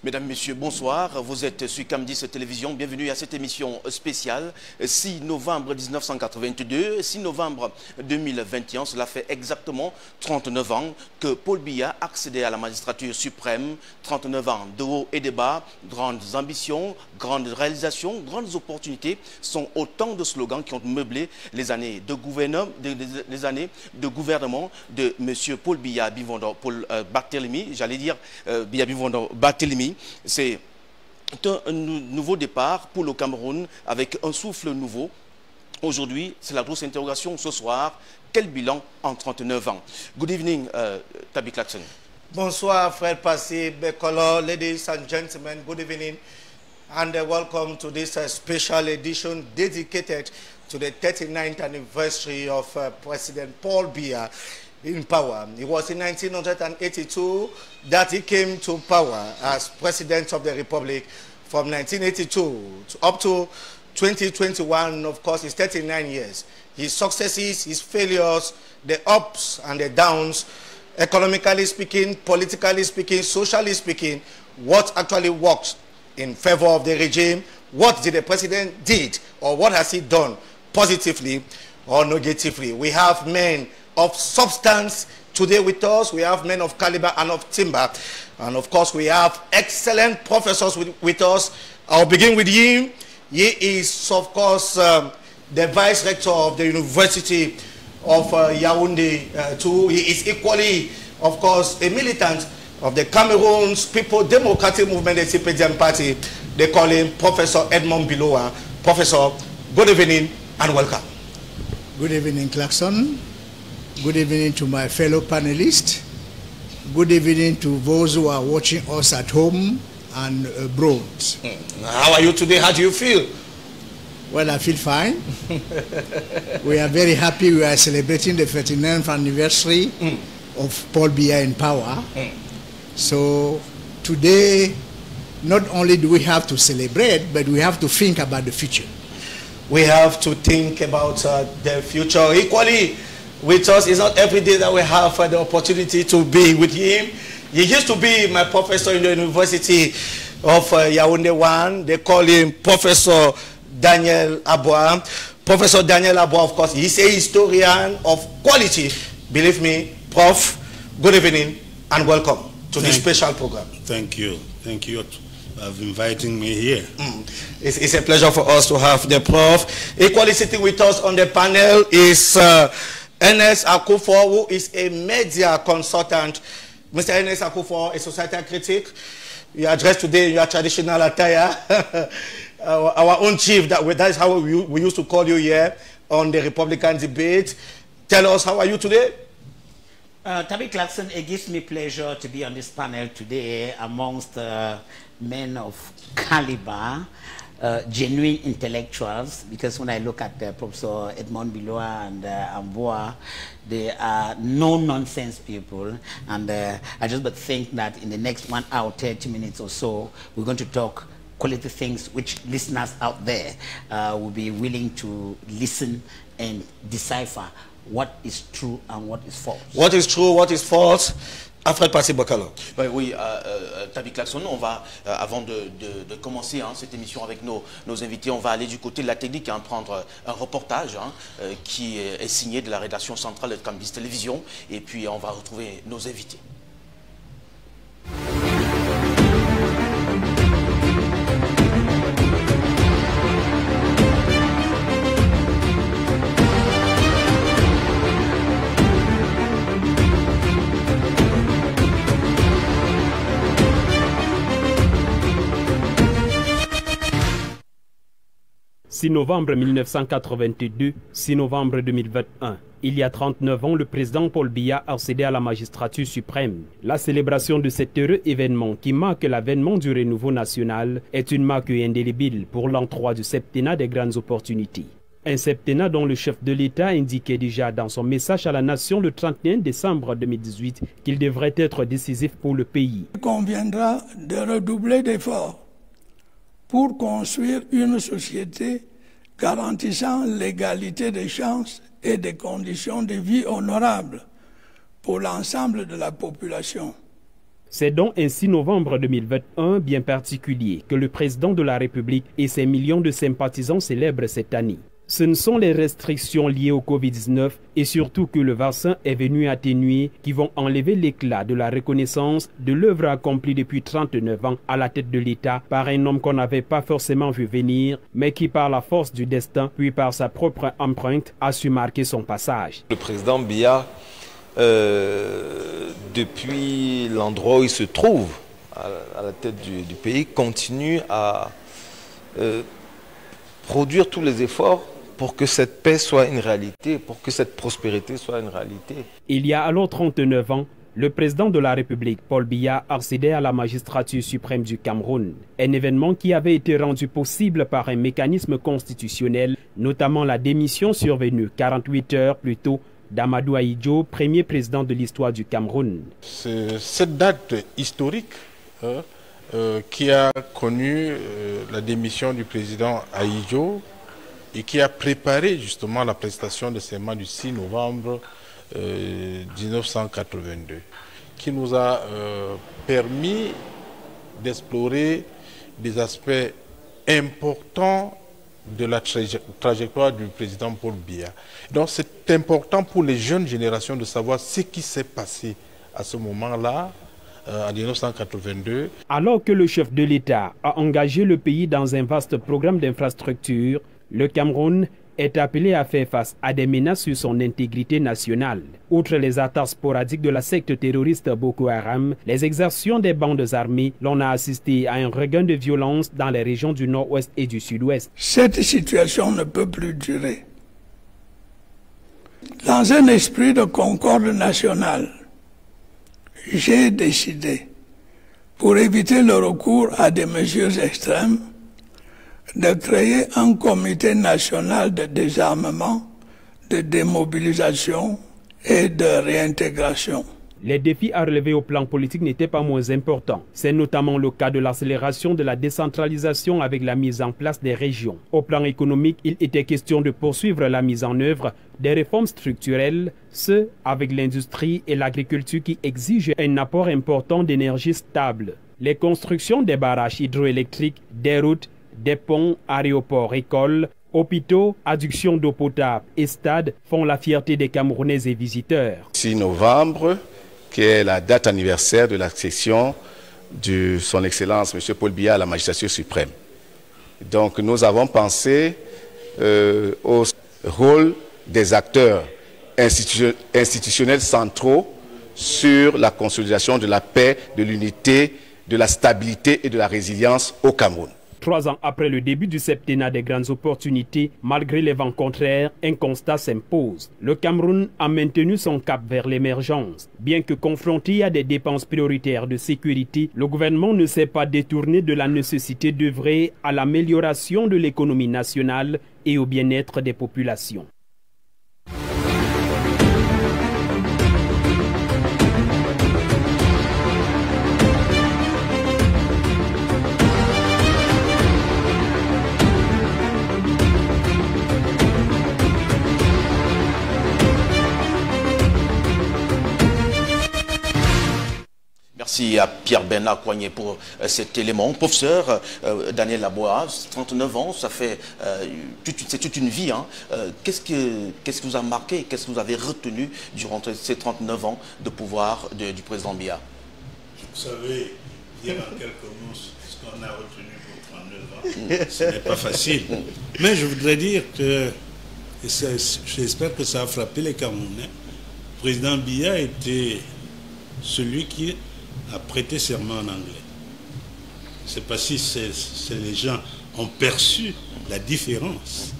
Mesdames, Messieurs, bonsoir. Vous êtes sur Cam10 Télévision. Bienvenue à cette émission spéciale. 6 novembre 1982, 6 novembre 2021. Cela fait exactement 39 ans que Paul Biya accédait à la magistrature suprême. 39 ans de haut et de bas, grandes ambitions, grandes réalisations, grandes opportunités sont autant de slogans qui ont meublé les années de gouvernement de M. Paul Biya Bivondo Barthélemy. J'allais dire Biya Bivondo Barthélemy. C'est un nouveau départ pour le Cameroun avec un souffle nouveau. Aujourd'hui, c'est la grosse interrogation ce soir. Quel bilan en 39 ans? Good evening, Tabi Clarkson. Bonsoir, Fred Passy, Bekolo, ladies and gentlemen, good evening and welcome to this special edition dedicated to the 39th anniversary of President Paul Biya in power. It was in 1982 that he came to power as President of the Republic. From 1982 up to 2021, of course, it's 39 years. His successes, his failures, the ups and the downs, economically speaking, politically speaking, socially speaking, what actually worked in favor of the regime, what did the president did, or what has he done positively or negatively. We have men of substance today with us. We have men of caliber and of timber. And of course, we have excellent professors with us. I'll begin with him. He is, of course, the vice rector of the University of Yaoundé too. He is equally, of course, a militant of the Cameroon's People Democratic Movement, the CPDM party. They call him Professor Edmond Biloa. Professor, good evening and welcome. Good evening, Clarkson. Good evening to my fellow panelists. Good evening to those who are watching us at home and abroad. How are you today? How do you feel? Well, I feel fine. We are very happy. We are celebrating the 39th anniversary of Paul Biya in power. So today, not only do we have to celebrate, but we have to think about the future. We have to think about the future. Equally, with us, it's not every day that we have the opportunity to be with him. He used to be my professor in the University of Yaoundé 1. They call him Professor Daniel Aboua. Professor Daniel Aboua, of course, he's a historian of quality. Believe me, Prof, good evening and welcome to this special program. Thank you. Thank you for inviting me here. It's a pleasure for us to have the Prof. Equally sitting with us on the panel is Ernest Akufo, who is a media consultant. Mr. Ernest Akufo, a societal critic. You are dressed today in your traditional attire. Our own chief, that is how we used to call you here on the Republican debate. Tell us, how are you today? Tabi Clarkson, it gives me pleasure to be on this panel today amongst men of caliber, genuine intellectuals, because when I look at Professor Edmond Biloa and Aboua, they are no-nonsense people, and I just think that in the next 1 hour, 30 minutes or so, we're going to talk quality things which listeners out there will be willing to listen and decipher what is true and what is false. What is true, what is false? Fred Passy, Bekolo. Oui, Tabi Clarkson, on va, avant de commencer cette émission avec nos invités, on va aller du côté de la technique, prendre un reportage qui est signé de la rédaction centrale de Cam10 Télévision, et puis on va retrouver nos invités. « 6 novembre 1982, 6 novembre 2021. Il y a 39 ans, le président Paul Biya accédait à la magistrature suprême. La célébration de cet heureux événement qui marque l'avènement du renouveau national est une marque indélébile pour l'an 3 du septennat des grandes opportunités. Un septennat dont le chef de l'État indiquait déjà dans son message à la nation le 31 décembre 2018 qu'il devrait être décisif pour le pays. Il conviendra de redoubler d'efforts pour construire une société garantissant l'égalité des chances et des conditions de vie honorables pour l'ensemble de la population. C'est donc un 6 novembre 2021 bien particulier que le président de la République et ses millions de sympathisants célèbrent cette année. Ce ne sont les restrictions liées au Covid-19 et surtout que le vaccin est venu atténuer qui vont enlever l'éclat de la reconnaissance de l'œuvre accomplie depuis 39 ans à la tête de l'État par un homme qu'on n'avait pas forcément vu venir, mais qui par la force du destin, puis par sa propre empreinte, a su marquer son passage. Le président Biya, depuis l'endroit où il se trouve, à la tête du pays, continue à produire tous les efforts pour que cette paix soit une réalité, pour que cette prospérité soit une réalité. Il y a alors 39 ans, le président de la République, Paul Biya, accédait à la magistrature suprême du Cameroun. Un événement qui avait été rendu possible par un mécanisme constitutionnel, notamment la démission survenue 48 heures plus tôt d'Amadou Ahidjo, premier président de l'histoire du Cameroun. C'est cette date historique qui a connu la démission du président Ahidjo et qui a préparé justement la prestation de serment du 6 novembre 1982, qui nous a permis d'explorer des aspects importants de la trajectoire du président Paul Biya. Donc c'est important pour les jeunes générations de savoir ce qui s'est passé à ce moment-là, en 1982. Alors que le chef de l'État a engagé le pays dans un vaste programme d'infrastructures, le Cameroun est appelé à faire face à des menaces sur son intégrité nationale. Outre les attaques sporadiques de la secte terroriste Boko Haram, les exactions des bandes armées, l'on a assisté à un regain de violence dans les régions du nord-ouest et du sud-ouest. Cette situation ne peut plus durer. Dans un esprit de concorde nationale, j'ai décidé, pour éviter le recours à des mesures extrêmes, de créer un comité national de désarmement, de démobilisation et de réintégration. Les défis à relever au plan politique n'étaient pas moins importants. C'est notamment le cas de l'accélération de la décentralisation avec la mise en place des régions. Au plan économique, il était question de poursuivre la mise en œuvre des réformes structurelles, ce avec l'industrie et l'agriculture qui exigent un apport important d'énergie stable. Les constructions des barrages hydroélectriques, des routes, des ponts, aéroports, écoles, hôpitaux, adduction d'eau potable et stades font la fierté des Camerounais et visiteurs. 6 novembre, qui est la date anniversaire de l'accession de son Excellence M. Paul Biya à la magistrature suprême. Donc nous avons pensé au rôle des acteurs institutionnels centraux sur la consolidation de la paix, de l'unité, de la stabilité et de la résilience au Cameroun. 3 ans après le début du septennat des grandes opportunités, malgré les vents contraires, un constat s'impose. Le Cameroun a maintenu son cap vers l'émergence. Bien que confronté à des dépenses prioritaires de sécurité, le gouvernement ne s'est pas détourné de la nécessité d'œuvrer à l'amélioration de l'économie nationale et au bien-être des populations. Merci à Pierre Bernard Coignet pour cet élément. Professeur Daniel Laboa, 39 ans, ça fait c'est toute une vie. Hein. Qu'est-ce que vous a marqué, qu'est-ce que vous avez retenu durant ces 39 ans de pouvoir du président Biya? Vous savez, dire en quelques mots ce qu'on a retenu pour 39 ans, ce n'est pas facile. Mais je voudrais dire que, j'espère que ça a frappé les Camerounais, le président Biya était celui qui a prêté serment en anglais. Je ne sais pas si les gens ont perçu la différence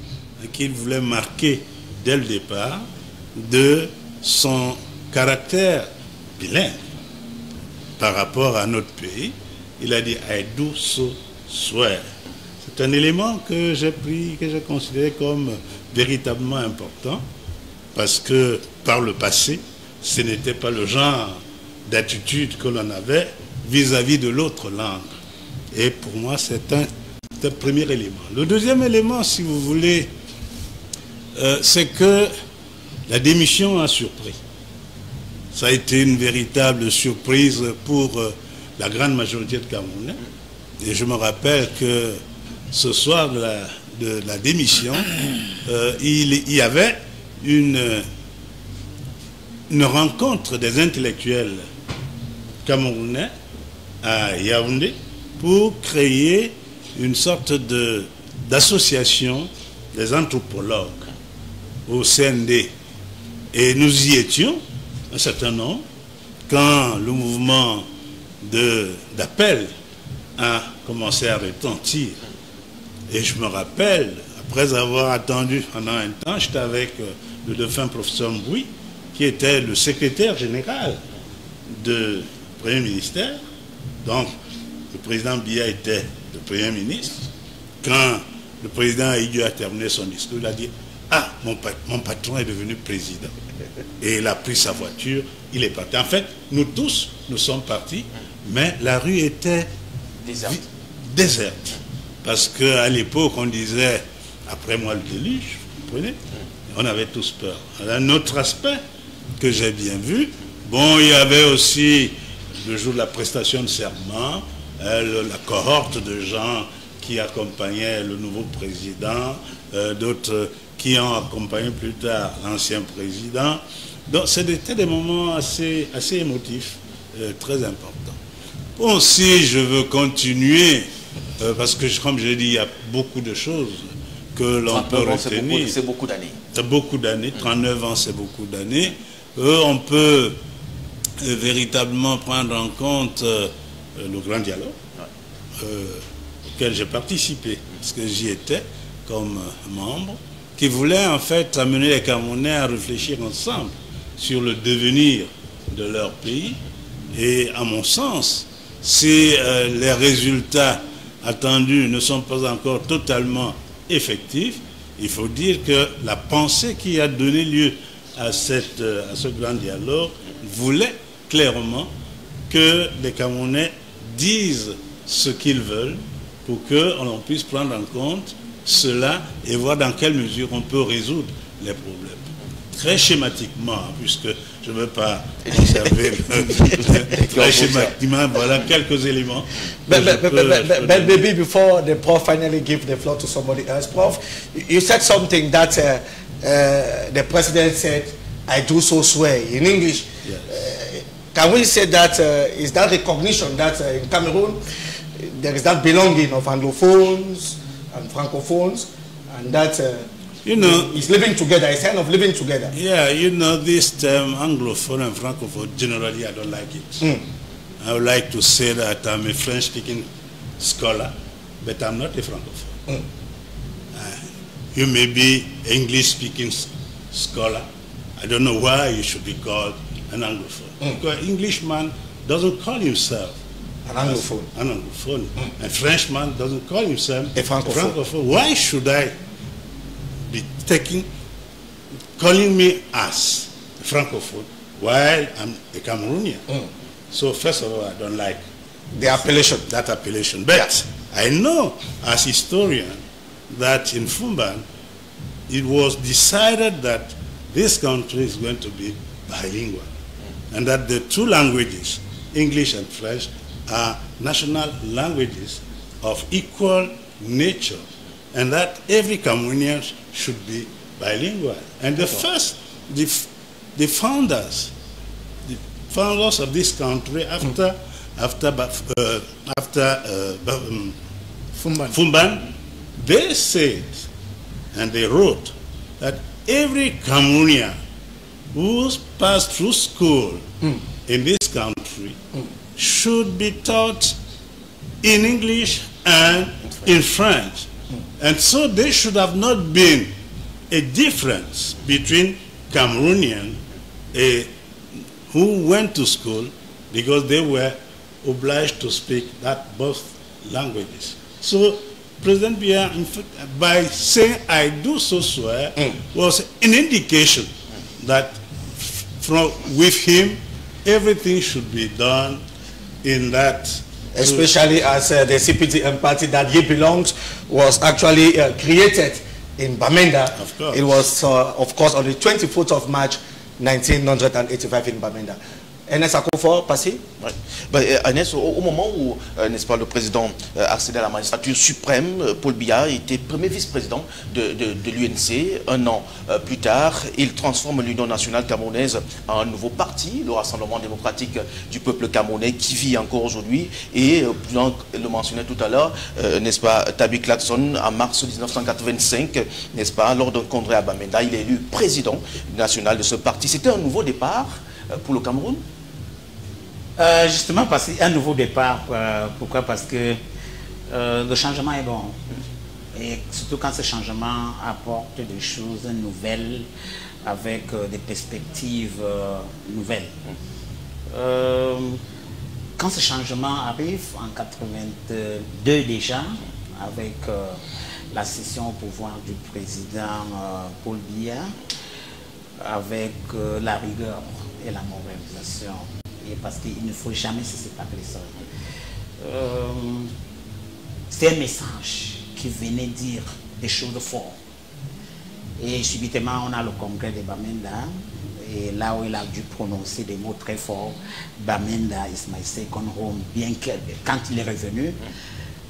qu'il voulait marquer dès le départ de son caractère bilingue par rapport à notre pays. Il a dit « I do so swear ». C'est un élément que j'ai pris, que j'ai considéré comme véritablement important parce que par le passé, ce n'était pas le genre d'attitude que l'on avait vis-à-vis de l'autre langue. Et pour moi, c'est un premier élément. Le deuxième élément, si vous voulez, c'est que la démission a surpris. Ça a été une véritable surprise pour la grande majorité de Camerounais. Et je me rappelle que ce soir de la démission, il y avait une rencontre des intellectuels camerounais à Yaoundé pour créer une sorte d'association des anthropologues au CND. Et nous y étions, un certain nombre, quand le mouvement d'appel a commencé à retentir. Et je me rappelle, après avoir attendu pendant un temps, j'étais avec le défunt professeur Mbouy, qui était le secrétaire général du Premier ministère. Donc, le président Biya était le Premier ministre. Quand le président Aïdjo a terminé son discours, il a dit « Ah, mon patron est devenu président. » Et il a pris sa voiture, il est parti. En fait, nous tous, nous sommes partis, mais la rue était déserte. Parce qu'à l'époque, on disait « Après moi le déluge », vous comprenez? On avait tous peur. Un autre aspect que j'ai bien vu, bon, il y avait aussi le jour de la prestation de serment, la cohorte de gens qui accompagnaient le nouveau président, d'autres qui ont accompagné plus tard l'ancien président. Donc c'était des moments assez émotifs, très importants. Bon, si je veux continuer, parce que comme je l'ai dit, il y a beaucoup de choses que l'on peut retenir. C'est beaucoup d'années. C'est beaucoup d'années, 39 ans c'est beaucoup d'années. On peut véritablement prendre en compte le grand dialogue auquel j'ai participé, parce que j'y étais comme membre, qui voulait en fait amener les Camerounais à réfléchir ensemble sur le devenir de leur pays. Et à mon sens, si les résultats attendus ne sont pas encore totalement effectifs, il faut dire que la pensée qui a donné lieu à ce grand dialogue voulait clairement que les Camerounais disent ce qu'ils veulent pour qu'on puisse prendre en compte cela et voir dans quelle mesure on peut résoudre les problèmes. Très schématiquement, puisque je ne veux pas observer très schématiquement, voilà quelques éléments. But maybe before the Prof finally give the floor to somebody else, Prof, you said something that the President said, I do so swear, in English. Yes. Can we say that, is that recognition that in Cameroon, there is that belonging of Anglophones and Francophones, and that is living together, a sign of living together? Yeah, you know, this term Anglophone and Francophone, generally I don't like it. I would like to say that I'm a French-speaking scholar, but I'm not a Francophone. You may be English-speaking scholar. I don't know why you should be called an Anglophone. Because Englishman doesn't call himself an Anglophone. An Anglophone. A Frenchman doesn't call himself a Francophone. Why should I be calling me as a Francophone while I'm a Cameroonian? So first of all, I don't like the appellation. That appellation. But I know as historian that in Fumban, it was decided that this country is going to be bilingual, and that the two languages, English and French, are national languages of equal nature, and that every Cameroonian should be bilingual. And the founders of this country after Fumban, they said and they wrote that every Cameroonian who's passed through school in this country should be taught in English and in French. And so there should have not been a difference between Cameroonians who went to school because they were obliged to speak both languages. So President Biya, in fact, by saying I do so swear, was an indication that with him, everything should be done in that. Especially as the CPDM party that he belongs was actually created in Bamenda. Of course. It was, of course, on the 24th of March, 1985 in Bamenda. Ernest Akufo, passé. Ouais. Bah, Ernest, au moment où, n'est-ce pas, le président accédait à la magistrature suprême, Paul Biya était premier vice-président de l'UNC. Un an plus tard, il transforme l'Union nationale camerounaise en un nouveau parti, le Rassemblement démocratique du peuple camerounais, qui vit encore aujourd'hui. Et, donc, le mentionnait tout à l'heure, n'est-ce pas, Tabi Clarkson, en mars 1985, n'est-ce pas, lors d'un congrès à Bamenda, il est élu président national de ce parti. C'était un nouveau départ pour le Cameroun? Justement, parce qu'il y a un nouveau départ. Pourquoi? Parce que le changement est bon. Et surtout quand ce changement apporte des choses nouvelles, avec des perspectives nouvelles. Quand ce changement arrive, en 82 déjà, avec la cession au pouvoir du président Paul Biya, avec la rigueur et la moralisation, et parce qu'il ne faut jamais se séparer de ça. C'est un message qui venait dire des choses fortes. Et subitement, on a le congrès de Bamenda, et là où il a dû prononcer des mots très forts, Bamenda is my second home, bien que quand il est revenu,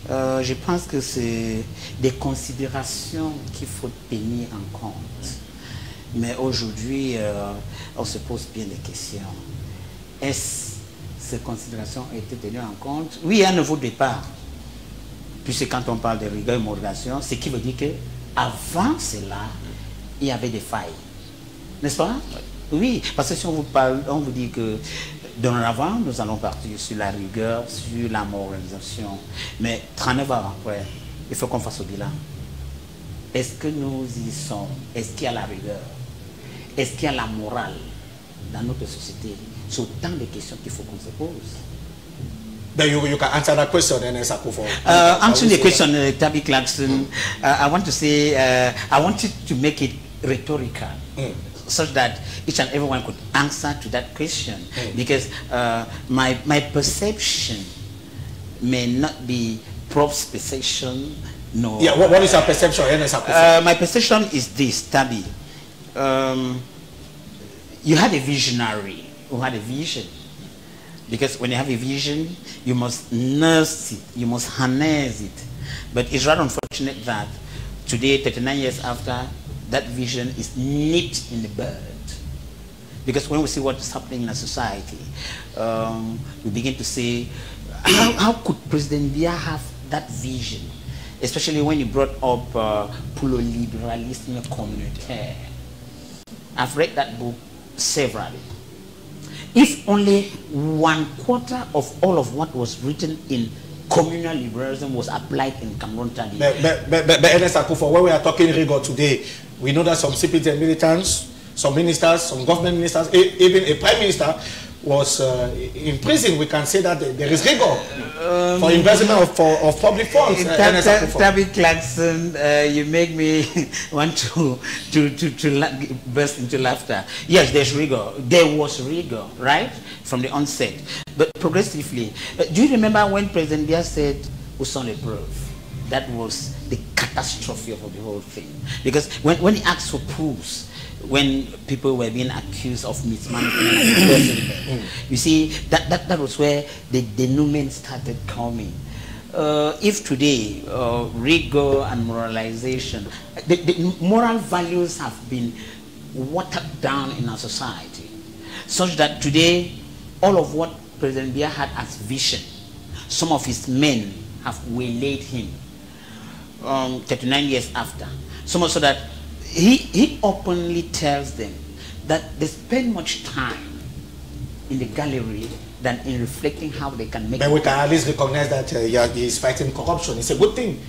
je pense que c'est des considérations qu'il faut tenir en compte. Mais aujourd'hui, on se pose bien des questions. Est-ce que ces considérations ont été tenues en compte? Oui, il y a un nouveau départ. Puisque quand on parle de rigueur et modération, ce qui veut dire qu'avant cela, il y avait des failles. N'est-ce pas? Oui, parce que si on vous parle, on vous dit que dorénavant, nous allons partir sur la rigueur, sur la moralisation. Mais 39 ans après, il faut qu'on fasse au bilan. Est-ce que nous y sommes? Est-ce qu'il y a la rigueur? Est-ce qu'il y a la morale dans notre société? C'est autant de questions qu'il faut qu'on se pose. Then you can answer that question, Ernest Akufo. Answering the question, Tabi Clarkson, I want to say, I wanted to make it rhetorical, such that each and everyone could answer to that question. Because my perception may not be Prof's perception. No. Yeah, what is your perception, Ernest Akufo? My perception is this, Tabi. You had a visionary who had a vision. Because when you have a vision, you must nurse it, you must harness it. But it's rather unfortunate that today, 39 years after, that vision is nipped in the bud. Because when we see what is happening in our society, we begin to say, how could President Biya have that vision? Especially when you brought up Pluralisme Communautaire. I've read that book severally. If only 1/4 of all of what was written in communal liberalism was applied in Cameroon today. But Ernest Akufo, when we are talking rigor today, we know that some CPT militants, some ministers, some government ministers, even a prime minister was in prison. We can say that there is rigor for investment of public funds. Tabi Clarkson, you make me want to burst into laughter. Yes, there's rigor. There was rigor, right, from the onset. But progressively, do you remember when President Biya said, "Où sont les preuves?" That was the catastrophe of the whole thing. Because when he asked for proofs, when people were being accused of mismanagement, you see, that was where the denouement started coming. If today, rigor and moralization, the moral values have been watered down in our society, such that today, all of what President Biya had as vision, some of his men have waylaid him 39 years after. So much so that he openly tells them that they spend much time in the gallery than in reflecting how they can make. But we can at least recognize that he is fighting corruption. It's a good thing.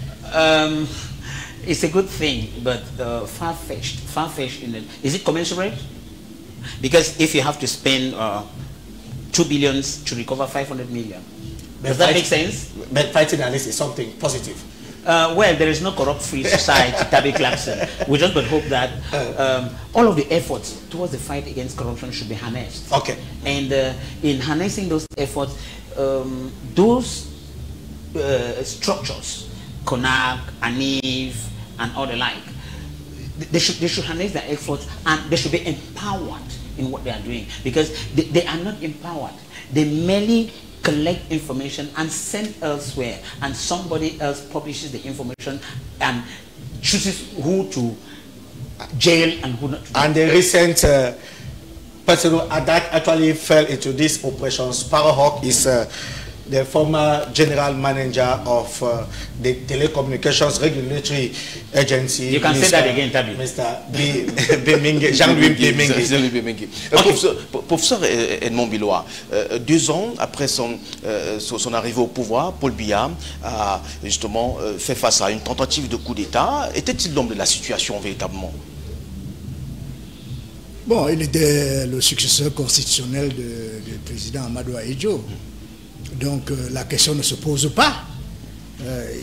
It's a good thing, but far-fetched. Far-fetched in it. Is it commensurate? Because if you have to spend 2 billion to recover 500 million, does that make sense? But fighting at least is something positive. Well, there is no corrupt-free society, Tabi Clarkson. We just but hope that all of the efforts towards the fight against corruption should be harnessed. Okay. And in harnessing those efforts, those structures, CONAC, ANIV, and all the like, they should harness their efforts, and they should be empowered in what they are doing, because they are not empowered. They merely collect information and send elsewhere, and somebody else publishes the information and chooses who to jail and who not to jail. And the recent person that actually fell into this operation, Sparrowhawk, is the former general manager of the Telecommunications Regulatory Agency. You can say that again, Tabi. Mr. Bemengue, Jean-Louis Bemengue. Professeur Edmond Bilois, 2 ans après son arrivée au pouvoir, Paul Biya a justement fait face à une tentative de coup d'État. Était-il l'homme de la situation véritablement? Bon, il était le successeur constitutionnel du président Amadou Ahidjo. Donc la question ne se pose pas.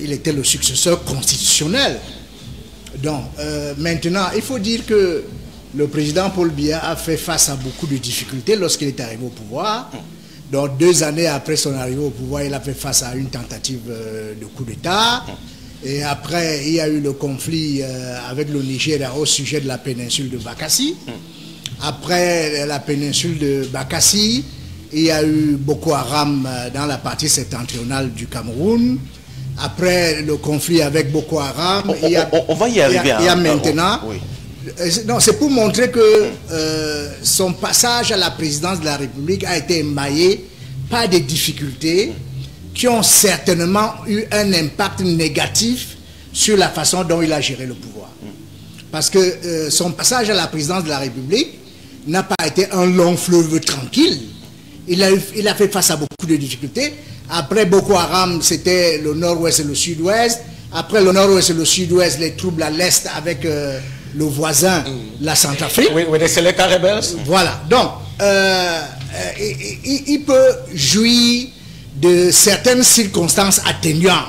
Il était le successeur constitutionnel. Donc maintenant, il faut dire que le président Paul Biya a fait face à beaucoup de difficultés lorsqu'il est arrivé au pouvoir. Donc 2 années après son arrivée au pouvoir, il a fait face à une tentative de coup d'État. Et après, il y a eu le conflit avec le Nigeria au sujet de la péninsule de Bakassi. Après la péninsule de Bakassi, il y a eu Boko Haram dans la partie septentrionale du Cameroun. Après le conflit avec Boko Haram, on va y arriver. Il y a maintenant... Oui. Non, c'est pour montrer que son passage à la présidence de la République a été émaillé par des difficultés qui ont certainement eu un impact négatif sur la façon dont il a géré le pouvoir. Parce que son passage à la présidence de la République n'a pas été un long fleuve tranquille. Il a fait face à beaucoup de difficultés. Après Boko Haram, c'était le nord-ouest et le sud-ouest. Après le nord-ouest et le sud-ouest, les troubles à l'est avec le voisin, la Centrafrique. Oui, les Seleka rebels. Voilà. Donc, il peut jouir de certaines circonstances atténuantes,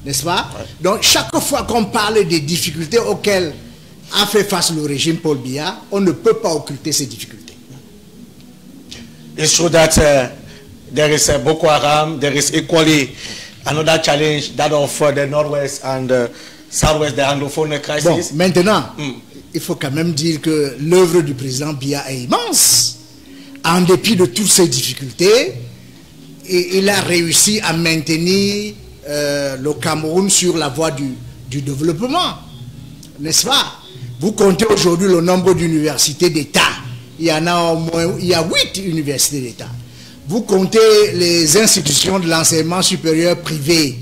n'est-ce pas? Ouais. Donc, chaque fois qu'on parle des difficultés auxquelles a fait face le régime Paul Biya, on ne peut pas occulter ces difficultés. It's true that there is Boko Haram, there is equally another challenge, that of the Northwest and Southwest, the Anglophone crisis. Bon, maintenant, il faut quand même dire que l'œuvre du président Biya est immense. En dépit de toutes ces difficultés, il a réussi à maintenir le Cameroun sur la voie du développement. N'est-ce pas? Vous comptez aujourd'hui le nombre d'universités d'État. Il y en a au moins, il y a 8 universités d'État. Vous comptez les institutions de l'enseignement supérieur privé.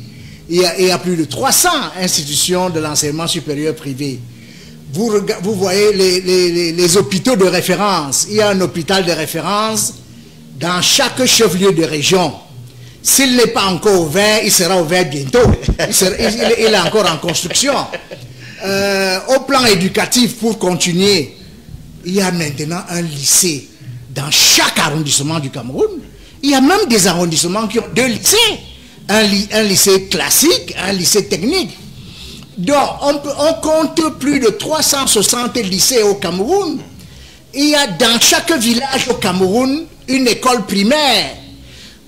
Il y a plus de 300 institutions de l'enseignement supérieur privé. Vous voyez les hôpitaux de référence. Il y a un hôpital de référence dans chaque chef-lieu de région. S'il n'est pas encore ouvert, il sera ouvert bientôt. Il est encore en construction. Au plan éducatif, pour continuer, il y a maintenant un lycée dans chaque arrondissement du Cameroun. Il y a même des arrondissements qui ont 2 lycées. Un lycée classique, un lycée technique. Donc, on compte plus de 360 lycées au Cameroun. Il y a dans chaque village au Cameroun une école primaire.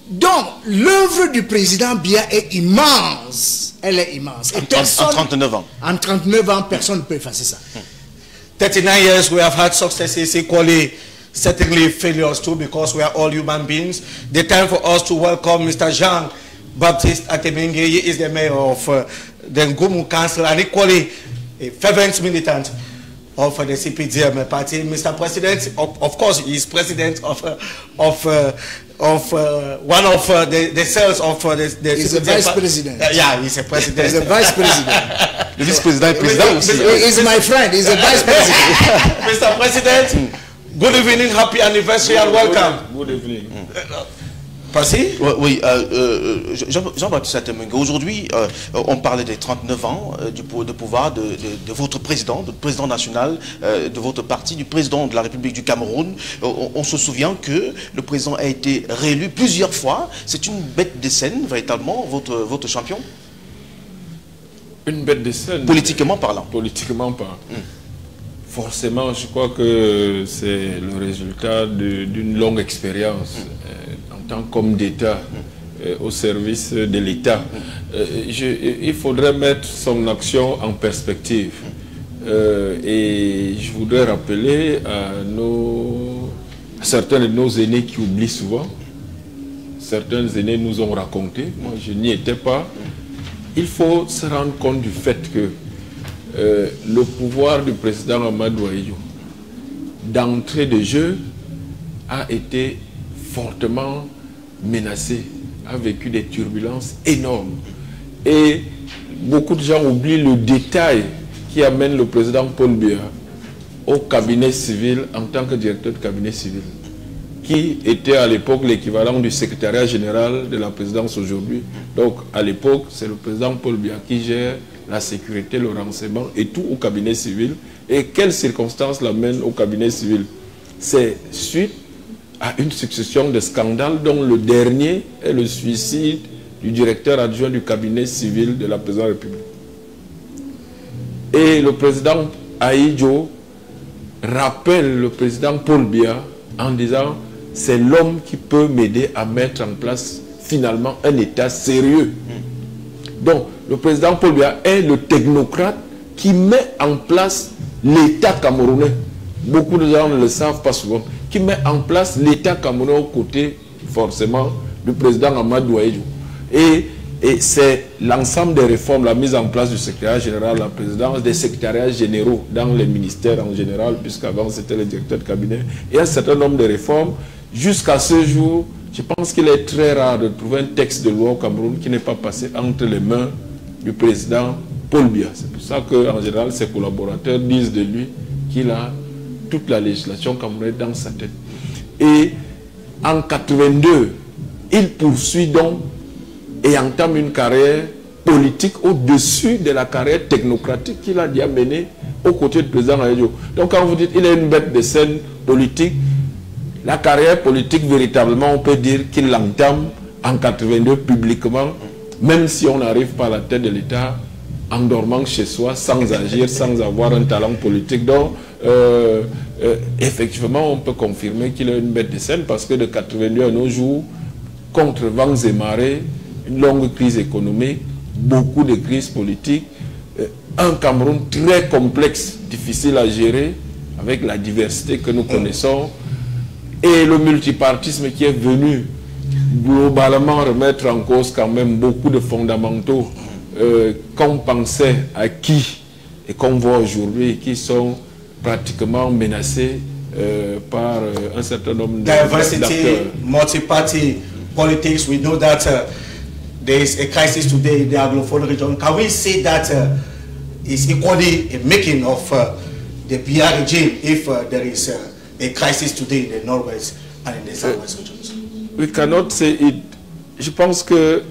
Donc, l'œuvre du président Biya est immense. Elle est immense. Et en 39 ans. En 39 ans, personne ne peut effacer ça. 39 years, we have had successes, equally, certainly failures too, because we are all human beings. The time for us to welcome Mr. Jean-Baptiste Atemengue. He is the mayor of the Ngumu Council and equally a fervent militant of the CPDM party. Mr. President, of course, he is president of one of the cells of the He's a vice president. Yeah, he's a president. He's a vice president. Le vice-président est président aussi. He's my friend. He's a vice president. Mr. President, good evening, happy anniversary and welcome. Good evening. Passy? Oui, Jean-Baptiste Atemengue, aujourd'hui, on parlait des 39 ans de pouvoir de votre président, de président national de votre parti, du président de la République du Cameroun. On se souvient que le président a été réélu plusieurs fois. C'est une bête de scène, véritablement, votre champion? Une bête de scène. Politiquement parlant. Politiquement parlant. Forcément, je crois que c'est le résultat d'une longue expérience en tant qu'homme d'État au service de l'État. Il faudrait mettre son action en perspective. Et je voudrais rappeler à nos certains de nos aînés qui oublient souvent. Certains aînés nous ont raconté, moi je n'y étais pas. Il faut se rendre compte du fait que le pouvoir du président Amadou Ahidjo, d'entrée de jeu, a été fortement menacé, a vécu des turbulences énormes. Et beaucoup de gens oublient le détail qui amène le président Paul Biya au cabinet civil en tant que directeur de cabinet civil, qui était à l'époque l'équivalent du secrétariat général de la présidence aujourd'hui. Donc à l'époque, c'est le président Paul Biya qui gère la sécurité, le renseignement et tout au cabinet civil. Et quelles circonstances l'amènent au cabinet civil? C'est suite à une succession de scandales dont le dernier est le suicide du directeur adjoint du cabinet civil de la présidence de la République. Et le président Ahidjo rappelle le président Paul Biya en disant « c'est l'homme qui peut m'aider à mettre en place finalement un État sérieux ». Donc, le président Paul Biya est le technocrate qui met en place l'État camerounais. Beaucoup de gens ne le savent pas souvent. Qui met en place l'État camerounais aux côtés, forcément, du président Amadou Ahidjo. Et c'est l'ensemble des réformes, la mise en place du secrétariat général, la présidence, des secrétariats généraux dans les ministères en général, puisqu'avant c'était le directeur de cabinet, et un certain nombre de réformes. Jusqu'à ce jour, je pense qu'il est très rare de trouver un texte de loi au Cameroun qui n'est pas passé entre les mains du président Paul Biya. C'est pour ça qu'en général, ses collaborateurs disent de lui qu'il a toute la législation camerounaise dans sa tête. Et en 82, il poursuit donc et entame une carrière politique au-dessus de la carrière technocratique qu'il a déjà menée aux côtés du président Ahidjo. Donc quand vous dites qu'il est une bête de scène politique, la carrière politique, véritablement, on peut dire qu'il l'entame en 82 publiquement, même si on n'arrive pas à la tête de l'État en dormant chez soi, sans agir, sans avoir un talent politique. Donc, effectivement, on peut confirmer qu'il est une bête de scène parce que de 82 à nos jours, contre vents et marées, une longue crise économique, beaucoup de crises politiques, un Cameroun très complexe, difficile à gérer, avec la diversité que nous connaissons, et le multipartisme qui est venu globalement remettre en cause quand même beaucoup de fondamentaux qu'on pensait acquis et qu'on voit aujourd'hui, qui sont pratiquement menacés par un certain nombre d'acteurs. Diversity, multi-party politics, we know that there is a crisis today in the Anglophone region. Can we say that it's equally a making of the Biya regime if there is a crisis today in the Northwest and in the Southwest regions? We cannot say it. Je pense que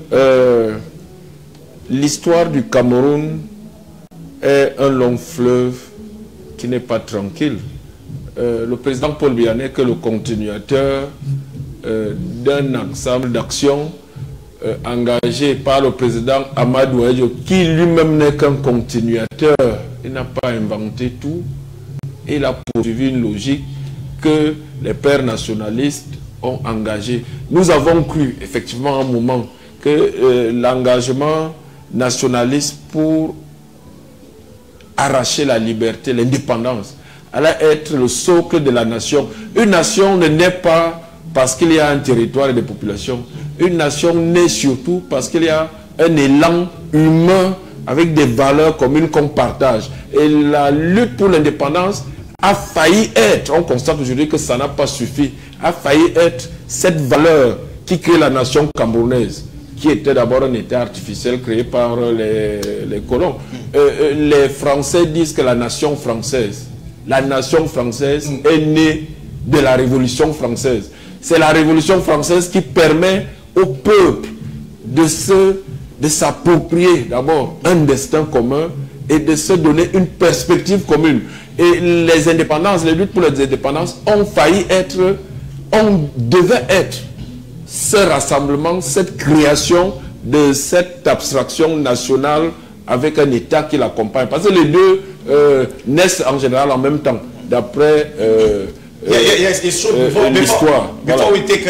l'histoire du Cameroun est un long fleuve qui n'est pas tranquille. Le président Paul Biya n'est que le continuateur d'un ensemble d'actions engagées par le président Amadou Ahidjo, qui lui-même n'est qu'un continuateur. Il n'a pas inventé tout. Il a poursuivi une logique que les pères nationalistes ont engagée. Nous avons cru, effectivement, à un moment, que l'engagement nationaliste pour arracher la liberté, l'indépendance, allait être le socle de la nation. Une nation ne naît pas parce qu'il y a un territoire et des populations. Une nation naît surtout parce qu'il y a un élan humain avec des valeurs communes qu'on partage. Et la lutte pour l'indépendance a failli être, on constate aujourd'hui que ça n'a pas suffi, a failli être cette valeur qui crée la nation camerounaise, qui était d'abord un État artificiel créé par les colons. Les Français disent que la nation française est née de la Révolution française. C'est la Révolution française qui permet au peuple de s'approprier d'abord un destin commun et de se donner une perspective commune. Et les indépendances, les luttes pour les indépendances ont failli être, devait être ce rassemblement, cette création de cette abstraction nationale avec un État qui l'accompagne. Parce que les deux naissent en général en même temps, d'après l'histoire. Before we take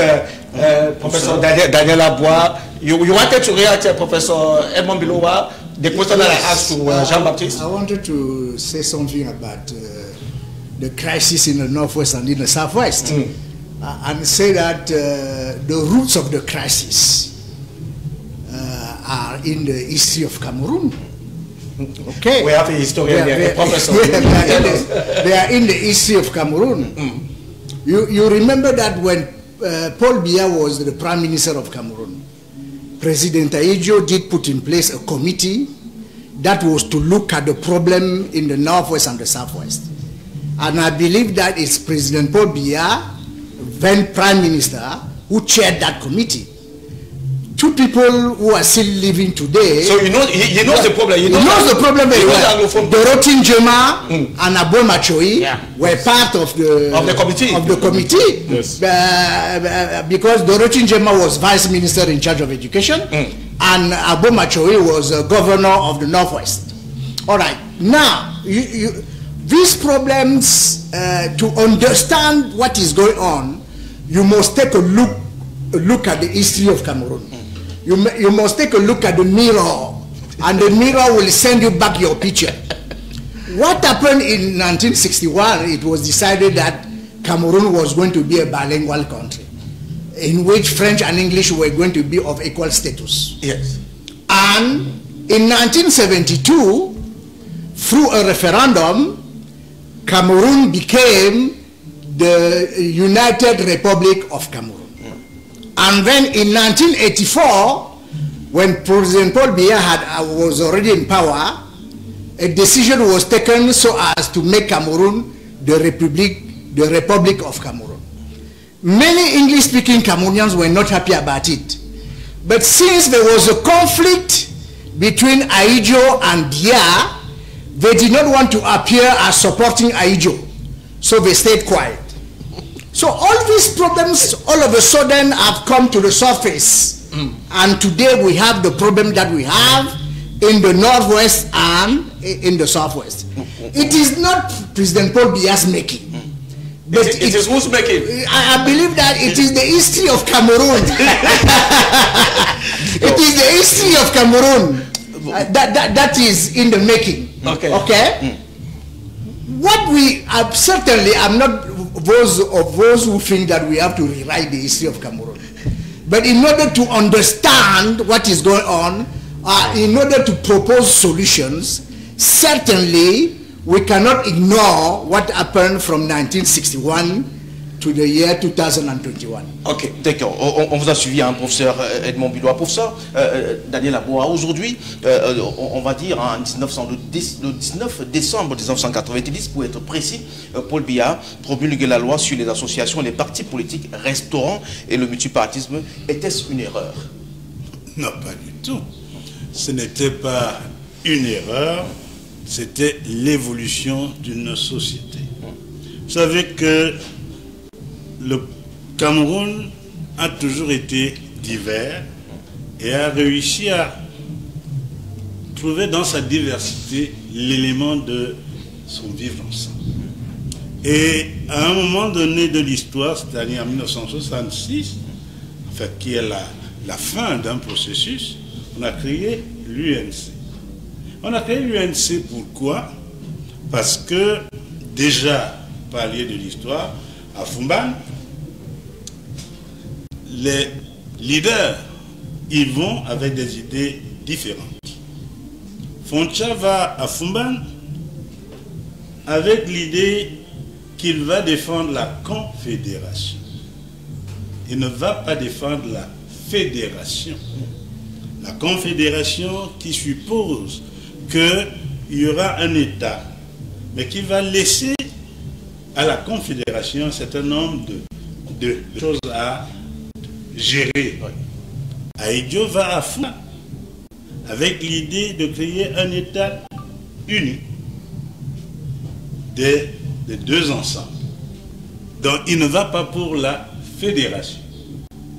Professor Daniel Aboua, you wanted to react to Professor Edmond Bilowa, the question that I asked to Jean-Baptiste? I wanted to say something about the crisis in the Northwest and in the Southwest. and say that the roots of the crisis are in the history of Cameroon. Okay. We have a historian here, a professor. They are in the history of Cameroon. You remember that when Paul Biya was the Prime Minister of Cameroon, President Ahidjo did put in place a committee that was to look at the problem in the Northwest and the Southwest. And I believe that it's President Paul Biya, then Prime Minister, who chaired that committee. Two people who are still living today. So he knows the problem. He knows the problem very well. Dorothy Njema and Abo Machoyi were part of the committee. Yes. Because Dorothy Njema was Vice Minister in charge of education, and Abo Machoyi was Governor of the Northwest. All right. Now, these problems, to understand what is going on, you must take a look at the history of Cameroon. You must take a look at the mirror, and the mirror will send you back your picture. What happened in 1961, it was decided that Cameroon was going to be a bilingual country, in which French and English were going to be of equal status. Yes. And in 1972, through a referendum, Cameroon became the United Republic of Cameroon. And then in 1984, when President Paul Biya was already in power, a decision was taken so as to make Cameroon the Republic of Cameroon. Many English-speaking Cameroonians were not happy about it. But since there was a conflict between Ahidjo and Biya, they did not want to appear as supporting Ahidjo, so they stayed quiet. So all these problems all of a sudden have come to the surface. And today we have the problem that we have in the Northwest and in the Southwest. It is not President Paul Biya's making. But it is who's making? I believe that it is the history of Cameroon. It is the history of Cameroon that is in the making. Okay? What we certainly, I'm not those who think that we have to rewrite the history of Cameroon. But in order to understand what is going on, in order to propose solutions, certainly we cannot ignore what happened from 1961 to the year 2021. Ok, d'accord. On vous a suivi, hein, professeur Edmond Bilois. Professeur Daniel Aboa, aujourd'hui, on va dire en le 19 décembre 1990, pour être précis, Paul Biya promulgue la loi sur les associations, les partis politiques, restaurants et le multipartisme. Était-ce une erreur? Non, pas du tout. Ce n'était pas une erreur, c'était l'évolution d'une société. Vous savez que le Cameroun a toujours été divers et a réussi à trouver dans sa diversité l'élément de son vivre ensemble. Et à un moment donné de l'histoire, c'est-à-dire en 1966, enfin, qui est la fin d'un processus, on a créé l'UNC. On a créé l'UNC pourquoi? Parce que déjà, parler de l'histoire, à Fumban, les leaders, ils vont avec des idées différentes. Foncha va à Fumban avec l'idée qu'il va défendre la confédération. Il ne va pas défendre la fédération. La confédération qui suppose qu'il y aura un État, mais qui va laisser à la confédération un certain nombre de choses à gérer. Ahidjo va à fond avec l'idée de créer un État uni des deux ensembles. Donc il ne va pas pour la fédération.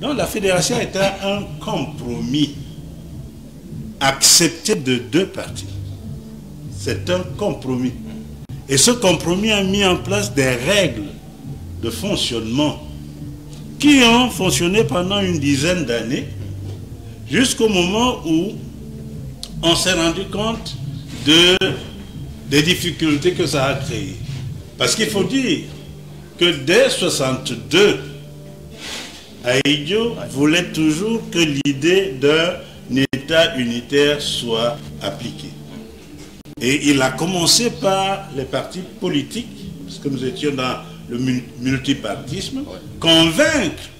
Donc la fédération est un compromis accepté de deux parties. C'est un compromis. Et ce compromis a mis en place des règles de fonctionnement qui ont fonctionné pendant une dizaine d'années jusqu'au moment où on s'est rendu compte des difficultés que ça a créées. Parce qu'il faut dire que dès 62, Ahidjo voulait toujours que l'idée d'un État unitaire soit appliquée. Et il a commencé par les partis politiques, parce que nous étions dans le multipartisme, convaincre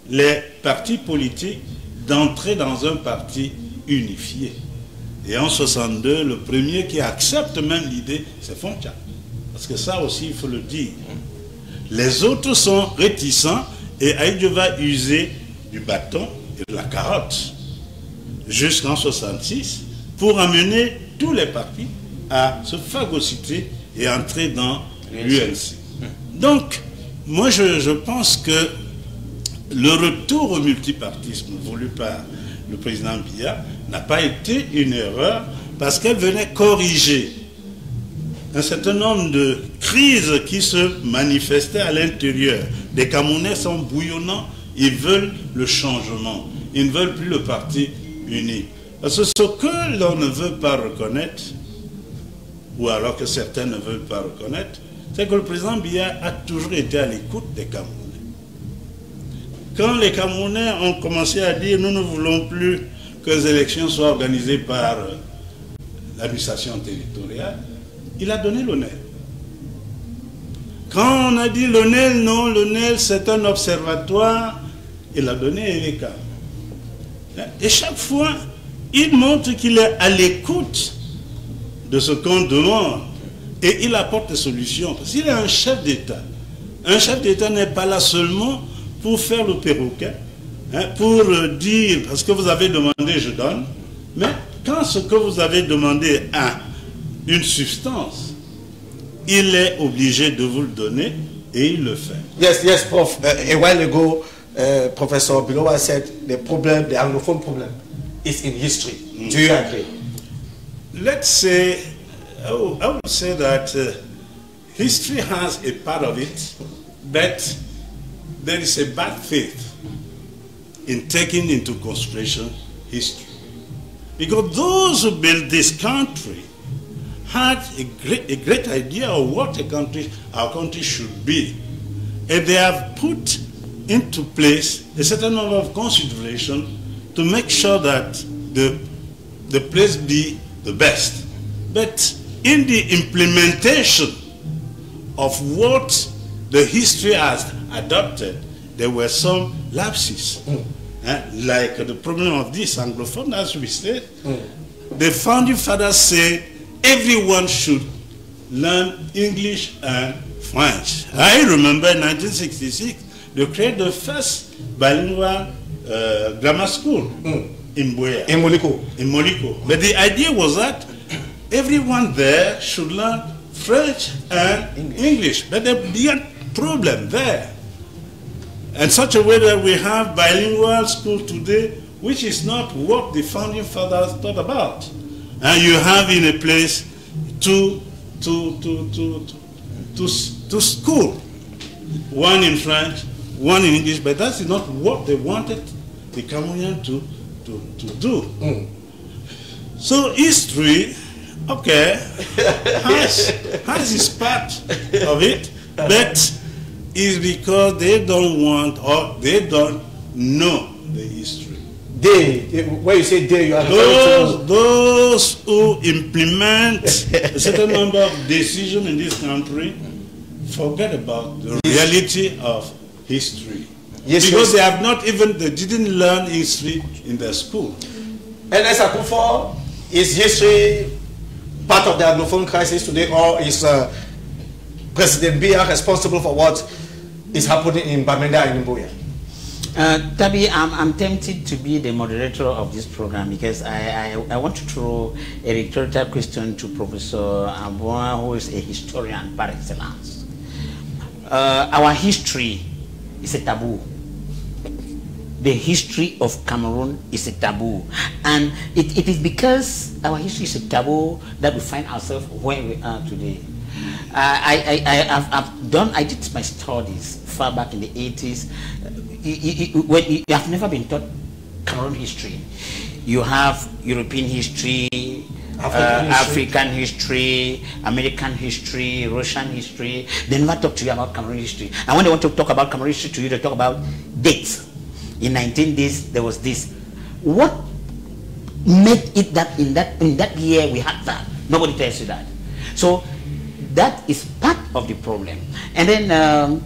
les partis politiques d'entrer dans un parti unifié. Et en 62, le premier qui accepte même l'idée, c'est Foncha. Parce que ça aussi, il faut le dire. Les autres sont réticents et Ahidjo va user du bâton et de la carotte jusqu'en 66 pour amener tous les partis à se phagocyter et entrer dans l'UNC. Donc, moi je pense que le retour au multipartisme voulu par le président Biya n'a pas été une erreur parce qu'elle venait corriger un certain nombre de crises qui se manifestaient à l'intérieur. Les Camerounais sont bouillonnants, ils veulent le changement, ils ne veulent plus le parti unique. Parce que ce que l'on ne veut pas reconnaître, ou alors que certains ne veulent pas reconnaître, c'est que le président Biya a toujours été à l'écoute des Camerounais. Quand les Camerounais ont commencé à dire « nous ne voulons plus que les élections soient organisées par l'administration territoriale », il a donné l'honneur. Quand on a dit l'ONEL, non, l'ONEL c'est un observatoire, il a donné Eleka. Et chaque fois, il montre qu'il est à l'écoute de ce qu'on demande et il apporte des solutions. Parce qu'il est un chef d'État. Un chef d'État n'est pas là seulement pour faire le perroquet, pour dire, parce que vous avez demandé, je donne, mais quand ce que vous avez demandé a une substance, il est obligé de vous le donner et il le fait. Yes, Prof. A while ago, Professor Bilowa said the problem, the Anglophone problem, is in history. Do you agree? Let's say, I would say that history has a part of it, but there is a bad faith in taking into consideration history. Because those who built this country had a great idea of what our country should be. And they have put into place a certain number of considerations to make sure that the place be the best. But in the implementation of what the history has adopted, there were some lapses. Like the problem of this Anglophone, as we said, the founding fathers said everyone should learn English and French. I remember in 1966, they created the first bilingual grammar school in Buea. In Moliko. In Moliko. But the idea was that everyone there should learn French and English. But there began problem there. In such a way that we have bilingual school today, which is not what the founding fathers thought about. And you have in a place two school, one in French, one in English, but that's not what they wanted the Cameroonian to do. So history, okay, has its part of it, but it's because they don't want or they don't know the history. When you say they, you are those who implement a certain number of decisions in this country forget about the reality of history. Yes, because they have not even, they didn't learn history in their school. Ernest Akufo, is history part of the Anglophone crisis today, or is President Biya responsible for what is happening in Bamenda and in Buea? Tabi, I'm tempted to be the moderator of this program because I want to throw a rhetorical question to Professor Aboa, who is a historian par excellence. Our history is a taboo. The history of Cameroon is a taboo. And it is because our history is a taboo that we find ourselves where we are today. I did my studies far back in the 80s. You have never been taught Cameroon history. You have European history, African history, American history, Russian history. They never talk to you about Cameroon history. And when they want to talk about Cameroon history to you, they talk about dates. In 19 days, there was this. What made it that in that year we had that? Nobody tells you that. So that is part of the problem. And then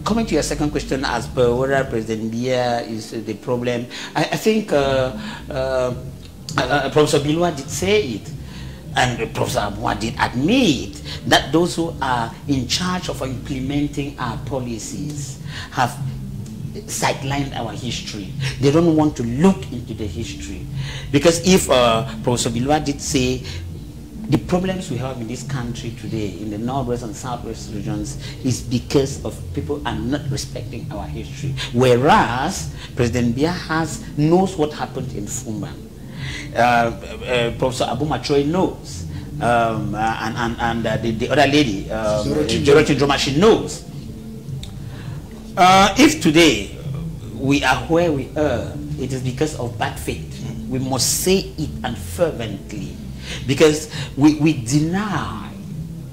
coming to your second question, as per whether President Biya is the problem, I think Professor Bilwa did say it, and Professor Abua did admit that those who are in charge of implementing our policies have sidelined our history. They don't want to look into the history. Because if Professor Bilwa did say the problems we have in this country today, in the northwest and southwest regions, is because of people are not respecting our history. Whereas President Biya knows what happened in Fumban. Professor Abu Machoy knows, and the other lady, Dorothy Droma, she knows. If today we are where we are, it is because of bad faith. We must say it and fervently, because we deny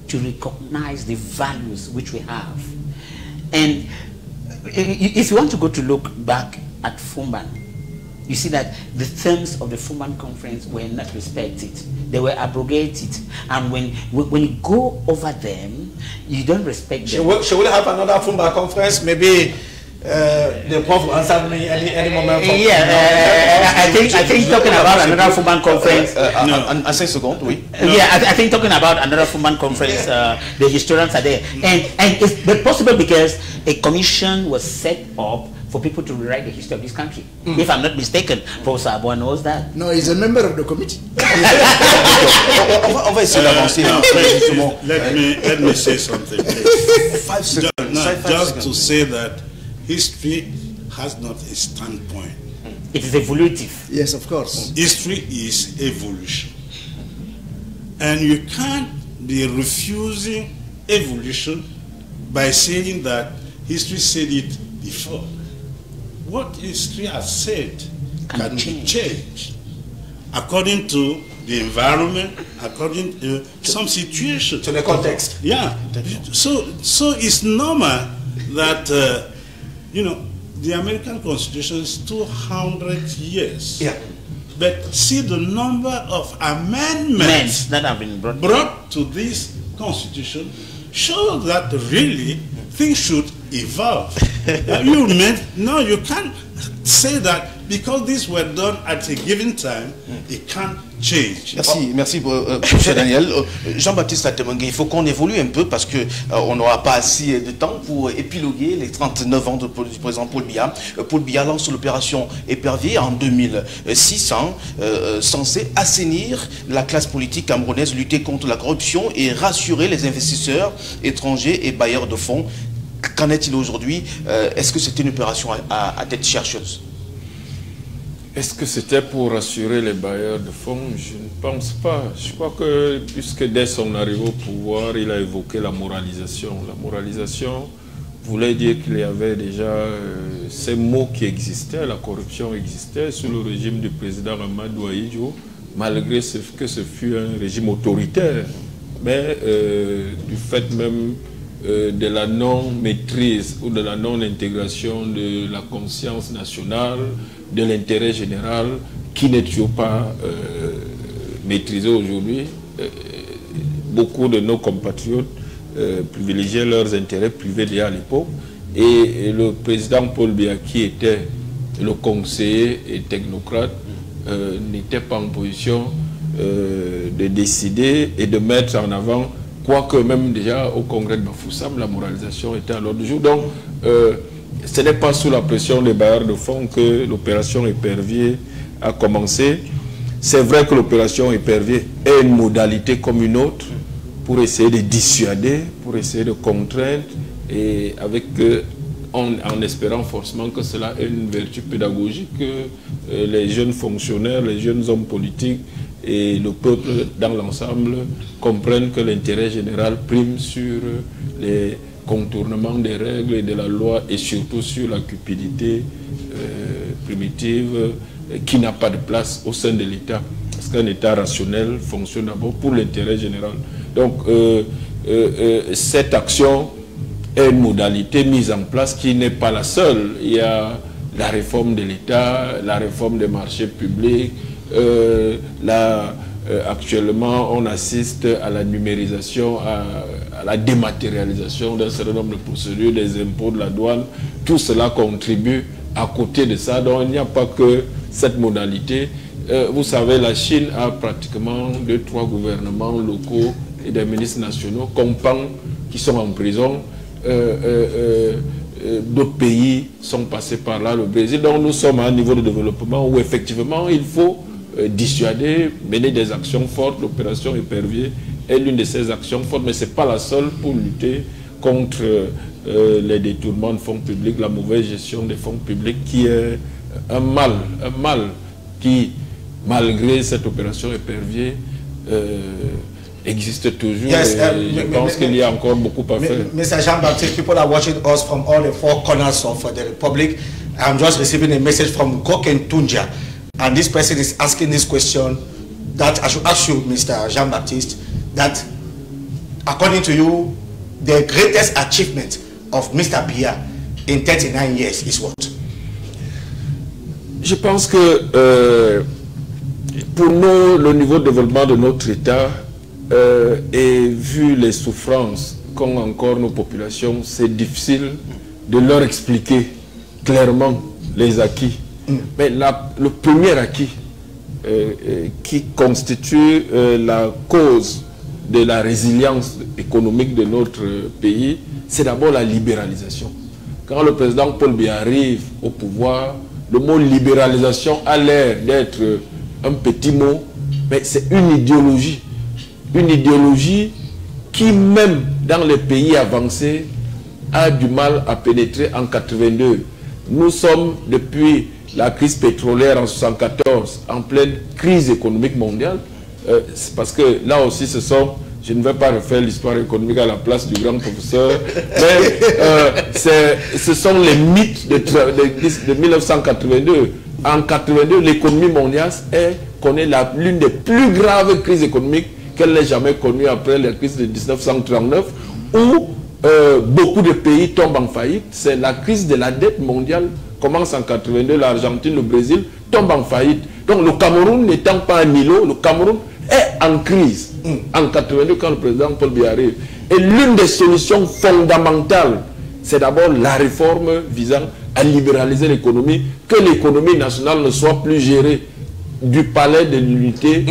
to recognize the values which we have. And if you want to go to look back at Fumban, you see that the terms of the Fumban conference were not respected. They were abrogated. And when you go over them, you don't respect them. Should we have another Fumban conference? Maybe the Prof will answer me any moment. I think talking about another Fumban conference. En 5 secondes, oui. Yeah, I think talking about another Fumban conference, the historians are there. And it's possible because a commission was set up for people to rewrite the history of this country. If I'm not mistaken, Professor Abua knows that. No, he's a member of the committee. On va essayer d'avancer. Let me say something. 5 seconds. Just to say that history has not a standpoint. It is evolutive. Yes, of course. History is evolution. And you can't be refusing evolution by saying that history said it before. What history has said can be changed according to the environment, according to some situation. To the context. Yeah. So it's normal that, the American Constitution is 200 years. Yeah. But see the number of amendments that have been brought to this Constitution show that really things should evolve. You can't say that because these were done at a given time, it can't change. Merci, professeur Daniel. Jean-Baptiste Atemengue, il faut qu'on évolue un peu parce que on n'aura pas assez de temps pour épiloguer les 39 ans du président Paul Biya. Paul Biya lance l'opération Épervier en 2006, censé assainir la classe politique camerounaise, lutter contre la corruption et rassurer les investisseurs étrangers et bailleurs de fonds. Qu'en est-il aujourd'hui? Est-ce que c'était une opération à tête chercheuse? Est-ce que c'était pour rassurer les bailleurs de fonds? Je ne pense pas. Je crois que, puisque dès son arrivée au pouvoir, il a évoqué la moralisation. La moralisation voulait dire qu'il y avait déjà ces mots qui existaient, la corruption existait sous le régime du président Amadou Ahidjo, malgré que ce fut un régime autoritaire. Mais du fait même de la non-maîtrise ou de la non-intégration de la conscience nationale, de l'intérêt général, qui n'est toujours pas maîtrisé aujourd'hui. Beaucoup de nos compatriotes privilégiaient leurs intérêts privés déjà à l'époque. Et le président Paul Biya, qui était le conseiller et technocrate, n'était pas en position de décider et de mettre en avant, quoique même déjà au congrès de Bafoussam, la moralisation était à l'ordre du jour. Donc, ce n'est pas sous la pression des bailleurs de fonds que l'opération Épervier a commencé. C'est vrai que l'opération Épervier est une modalité comme une autre pour essayer de dissuader, pour essayer de contraindre, et avec en espérant forcément que cela ait une vertu pédagogique, que les jeunes fonctionnaires, les jeunes hommes politiques et le peuple dans l'ensemble comprennent que l'intérêt général prime sur les contournements des règles et de la loi, et surtout sur la cupidité primitive qui n'a pas de place au sein de l'État. Parce Parce qu'un État rationnel fonctionne d'abord pour l'intérêt général. Donc, cette action est une modalité mise en place qui n'est pas la seule. Il y a la réforme de l'État, la réforme des marchés publics. Actuellement, on assiste à la numérisation, à la dématérialisation d'un certain nombre de procédures, des impôts, de la douane. Tout cela contribue à côté de ça. Donc, il n'y a pas que cette modalité. Vous savez, la Chine a pratiquement 2-3 gouvernements locaux et des ministres nationaux qui sont en prison. D'autres pays sont passés par là, le Brésil. Donc nous sommes à un niveau de développement où effectivement il faut dissuader, mener des actions fortes. L'opération Épervier est l'une de ces actions fortes, mais ce n'est pas la seule pour lutter contre les détournements de fonds publics, la mauvaise gestion des fonds publics qui est un mal qui, malgré cette opération Épervier, existe toujours. Yes, je pense qu'il y a encore beaucoup à faire. Mr. Jean-Baptiste, people are watching us from all the 4 corners of the Republic. I'm just receiving a message from Goken Tunja, and this person is asking this question that I should ask you, Mr. Jean-Baptiste, that according to you, the greatest achievement of Mr. Biya in 39 years is what? Je pense que pour nous, le niveau de développement de notre État, et vu les souffrances qu'ont encore nos populations, c'est difficile de leur expliquer clairement les acquis. Mais le premier acquis qui constitue la cause de la résilience économique de notre pays, c'est d'abord la libéralisation. Quand le président Paul Biya arrive au pouvoir, le mot libéralisation a l'air d'être un petit mot, mais c'est une idéologie. Une idéologie qui, même dans les pays avancés, a du mal à pénétrer en 82. Nous sommes, depuis la crise pétrolière en 1974, en pleine crise économique mondiale. C'est parce que là aussi, je ne vais pas refaire l'histoire économique à la place du grand professeur, mais ce sont les mythes de 1982. En 1982, l'économie mondiale connaît l'une des plus graves crises économiques qu'elle n'ait jamais connue après la crise de 1939, où beaucoup de pays tombent en faillite. C'est la crise de la dette mondiale, commence en 82, l'Argentine, le Brésil tombent en faillite. Donc le Cameroun n'étant pas un îlot, le Cameroun est en crise en 82 quand le président Paul Biya arrive. Et l'une des solutions fondamentales, c'est d'abord la réforme visant à libéraliser l'économie, que l'économie nationale ne soit plus gérée du palais de l'unité,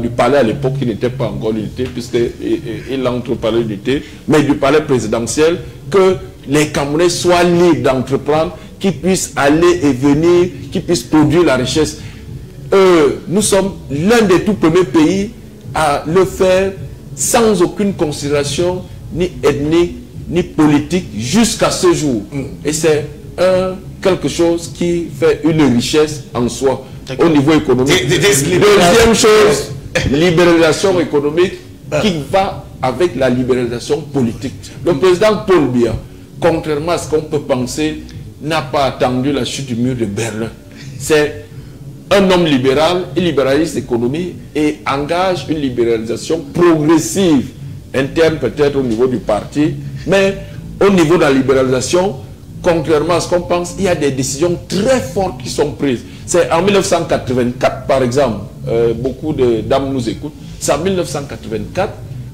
du palais à l'époque qui n'était pas encore l'unité, puisqu'il entre au palais de l'unité, mais du palais présidentiel, que les Camerounais soient libres d'entreprendre, qu'ils puissent aller et venir, qu'ils puissent produire la richesse. Nous sommes l'un des tout premiers pays à le faire sans aucune considération ni ethnique ni politique jusqu'à ce jour. Et c'est quelque chose qui fait une richesse en soi au niveau économique. Deuxième chose, libéralisation économique qui va avec la libéralisation politique. Le président Paul Biya, contrairement à ce qu'on peut penser, n'a pas attendu la chute du mur de Berlin. C'est un homme libéral, il libéralise l'économie et engage une libéralisation progressive, interne peut-être au niveau du parti, mais au niveau de la libéralisation, contrairement à ce qu'on pense, il y a des décisions très fortes qui sont prises. C'est en 1984, par exemple, beaucoup de dames nous écoutent, c'est en 1984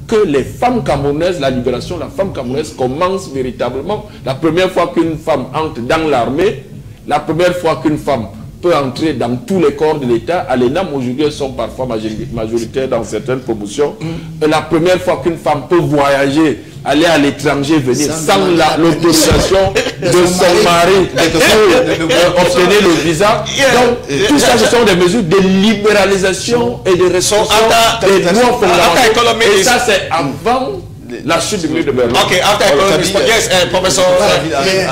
que les femmes camerounaises, la libération de la femme camerounaise commence véritablement. La première fois qu'une femme entre dans l'armée, la première fois qu'une femme peut entrer dans tous les corps de l'État, à l'ENAM aujourd'hui elles sont parfois majoritaires dans certaines promotions, la première fois qu'une femme peut voyager, aller à l'étranger, venir sans l'autorisation de son mari pour obtenir le visa. Donc tout ça, ce sont des mesures de libéralisation et de restriction des droits fondamentaux. Et ça, c'est avant la chute du mur de Berlin. Okay, after yes, Professor,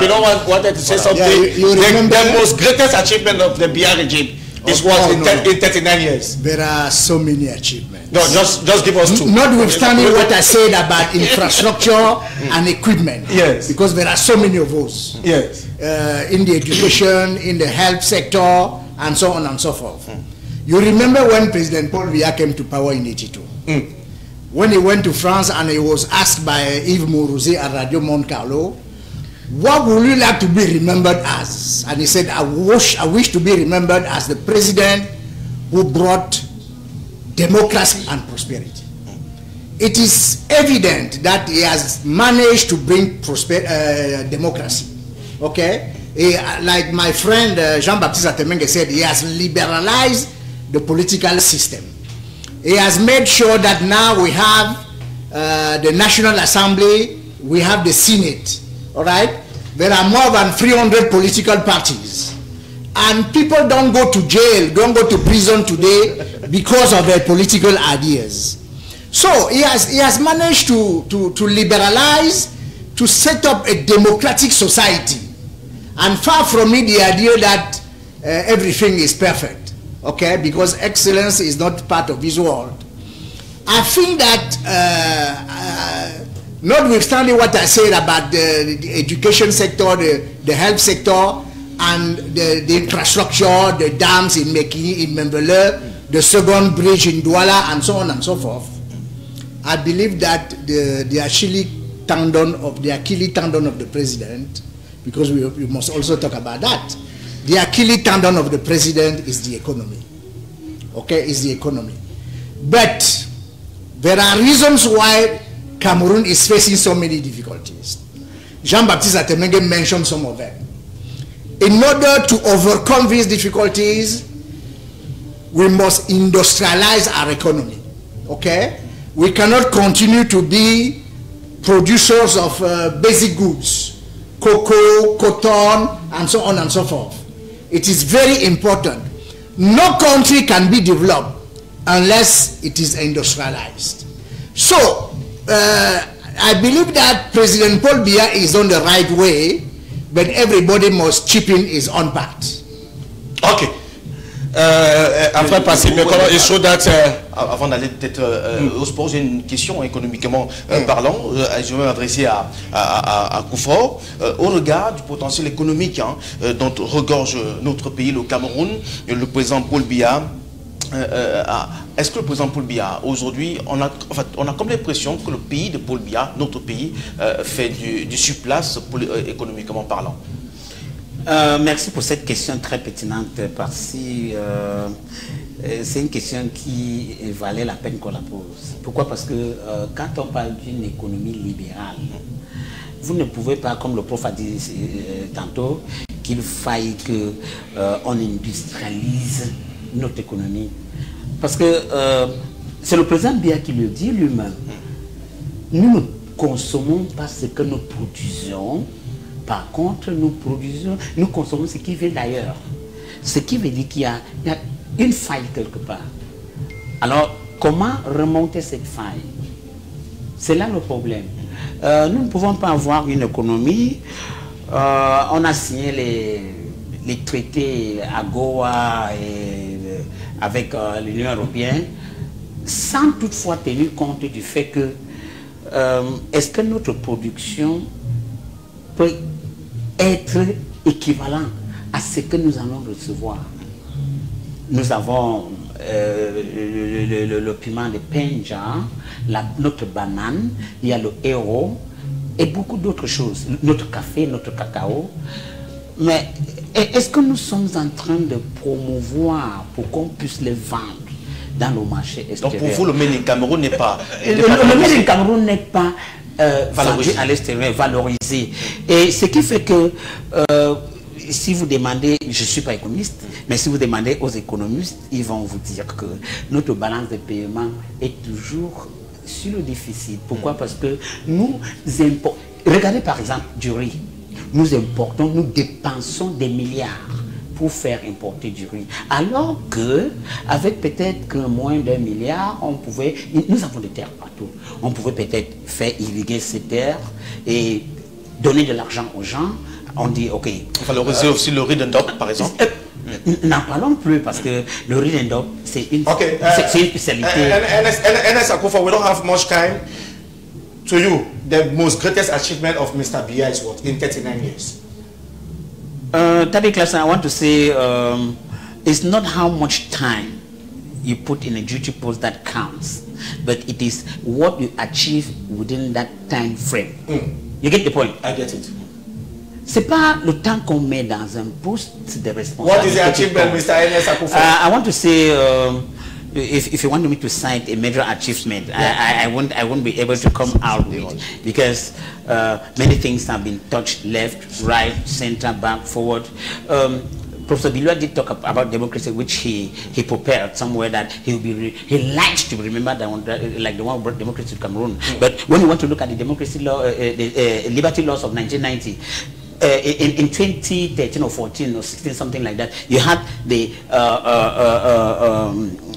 you know what, wanted to say something. The most greatest achievement of the Biya regime is what in 39 years. There are so many achievements. No, just give us two. Notwithstanding what I said about infrastructure and equipment. Yes. Because there are so many of those. Yes. In the education, in the health sector, and so on and so forth. You remember when President Paul Biya came to power in 82? When he went to France and he was asked by Yves Mourouzi at Radio Monte Carlo, what would you like to be remembered as? And he said, I wish to be remembered as the president who brought democracy and prosperity. It is evident that he has managed to bring democracy. Okay? Like my friend Jean-Baptiste Atemenge said, he has liberalized the political system. He has made sure that now we have the National Assembly, we have the Senate. All right? There are more than 300 political parties. And people don't go to jail, don't go to prison today because of their political ideas. So he has managed to liberalize, to set up a democratic society. And far from it the idea that everything is perfect, okay, because excellence is not part of his world. I think that notwithstanding what I said about the education sector, the health sector, and the infrastructure, the dams in Meki, in Membele, the second bridge in Douala, and so on and so forth, I believe that the Achilles tendon of the president, because we must also talk about that. The Achilles tendon of the president is the economy. Okay, is the economy. But there are reasons why Cameroon is facing so many difficulties. Jean-Baptiste Atemenge mentioned some of them. In order to overcome these difficulties, we must industrialize our economy. Okay? We cannot continue to be producers of basic goods, cocoa, cotton, and so on and so forth. It is very important. No country can be developed unless it is industrialized. So, I believe that President Paul Biya is on the right way, but everybody must chip in his own part. Ok. Après passer le colon, il faut avant d'aller peut-être au sport, j'ai une question économiquement parlant. Je vais m'adresser à Koufro. Au regard du potentiel économique dont regorge notre pays, le Cameroun, le président Paul Biya, est-ce que le président Paul Biya, aujourd'hui, on a comme l'impression que le pays de Paul Biya, notre pays, fait du surplace économiquement parlant? Merci pour cette question très pertinente, parce que c'est une question qui valait la peine qu'on la pose. Pourquoi? Parce que quand on parle d'une économie libérale, vous ne pouvez pas, comme le prof a dit tantôt, qu'il faille qu'on industrialise notre économie. Parce que c'est le président Biya qui le dit lui-même. Nous ne consommons pas ce que nous produisons. Par contre, nous consommons ce qui vient d'ailleurs. Ce qui veut dire qu'il y a une faille quelque part. Alors, comment remonter cette faille? C'est là le problème. Nous ne pouvons pas avoir une économie. On a signé les traités AGOA avec l'Union européenne, sans toutefois tenir compte du fait que est-ce que notre production peut être équivalent à ce que nous allons recevoir. Nous avons le piment de Penja, notre banane, il y a le héros et beaucoup d'autres choses, notre café, notre cacao. Mais est-ce que nous sommes en train de promouvoir pour qu'on puisse les vendre dans nos marchés extérieurs? Donc pour vous, le Made in Cameroun n'est pas... Le Made in Cameroun n'est pas vendu à l'extérieur, valorisé. Et ce qui fait que si vous demandez, je ne suis pas économiste, mais si vous demandez aux économistes, ils vont vous dire que notre balance de paiement est toujours sur le déficit. Pourquoi? Parce que nous importons, regardez par exemple du riz, nous importons, nous dépensons des milliards pour faire importer du riz. Alors que, avec peut-être que moins d'1 milliard, on pouvait, nous avons des terres partout, on pouvait peut-être faire irriguer ces terres et donner de l'argent aux gens. On dit, ok. Valoriser aussi le riz d'Indop, par exemple. N'en parlons plus parce que le riz d'Indop, c'est une spécialité. Ernest Akufo, we don't have much time. To you, the most greatest achievement of Mr. Biya is what in 39 years? Tabi Klassen, I want to say it's not how much time you put in a duty post that counts, but it is what you achieve within that time frame. You get the point? I get it. C'est pas le temps qu'on met dans un poste de responsabilité. What is the achievement, Mr. Ernest Akufo? I want to say, if you want me to cite a major achievement, I won't be able to come out with it, because many things have been touched left, right, center, back, forward. Professor Bilua did talk about democracy, which he prepared somewhere that he likes to remember that one, like the one who brought democracy to Cameroon. But when you want to look at the democracy law, the liberty laws of 1990. In 2013 or 14 or 16, something like that, you had the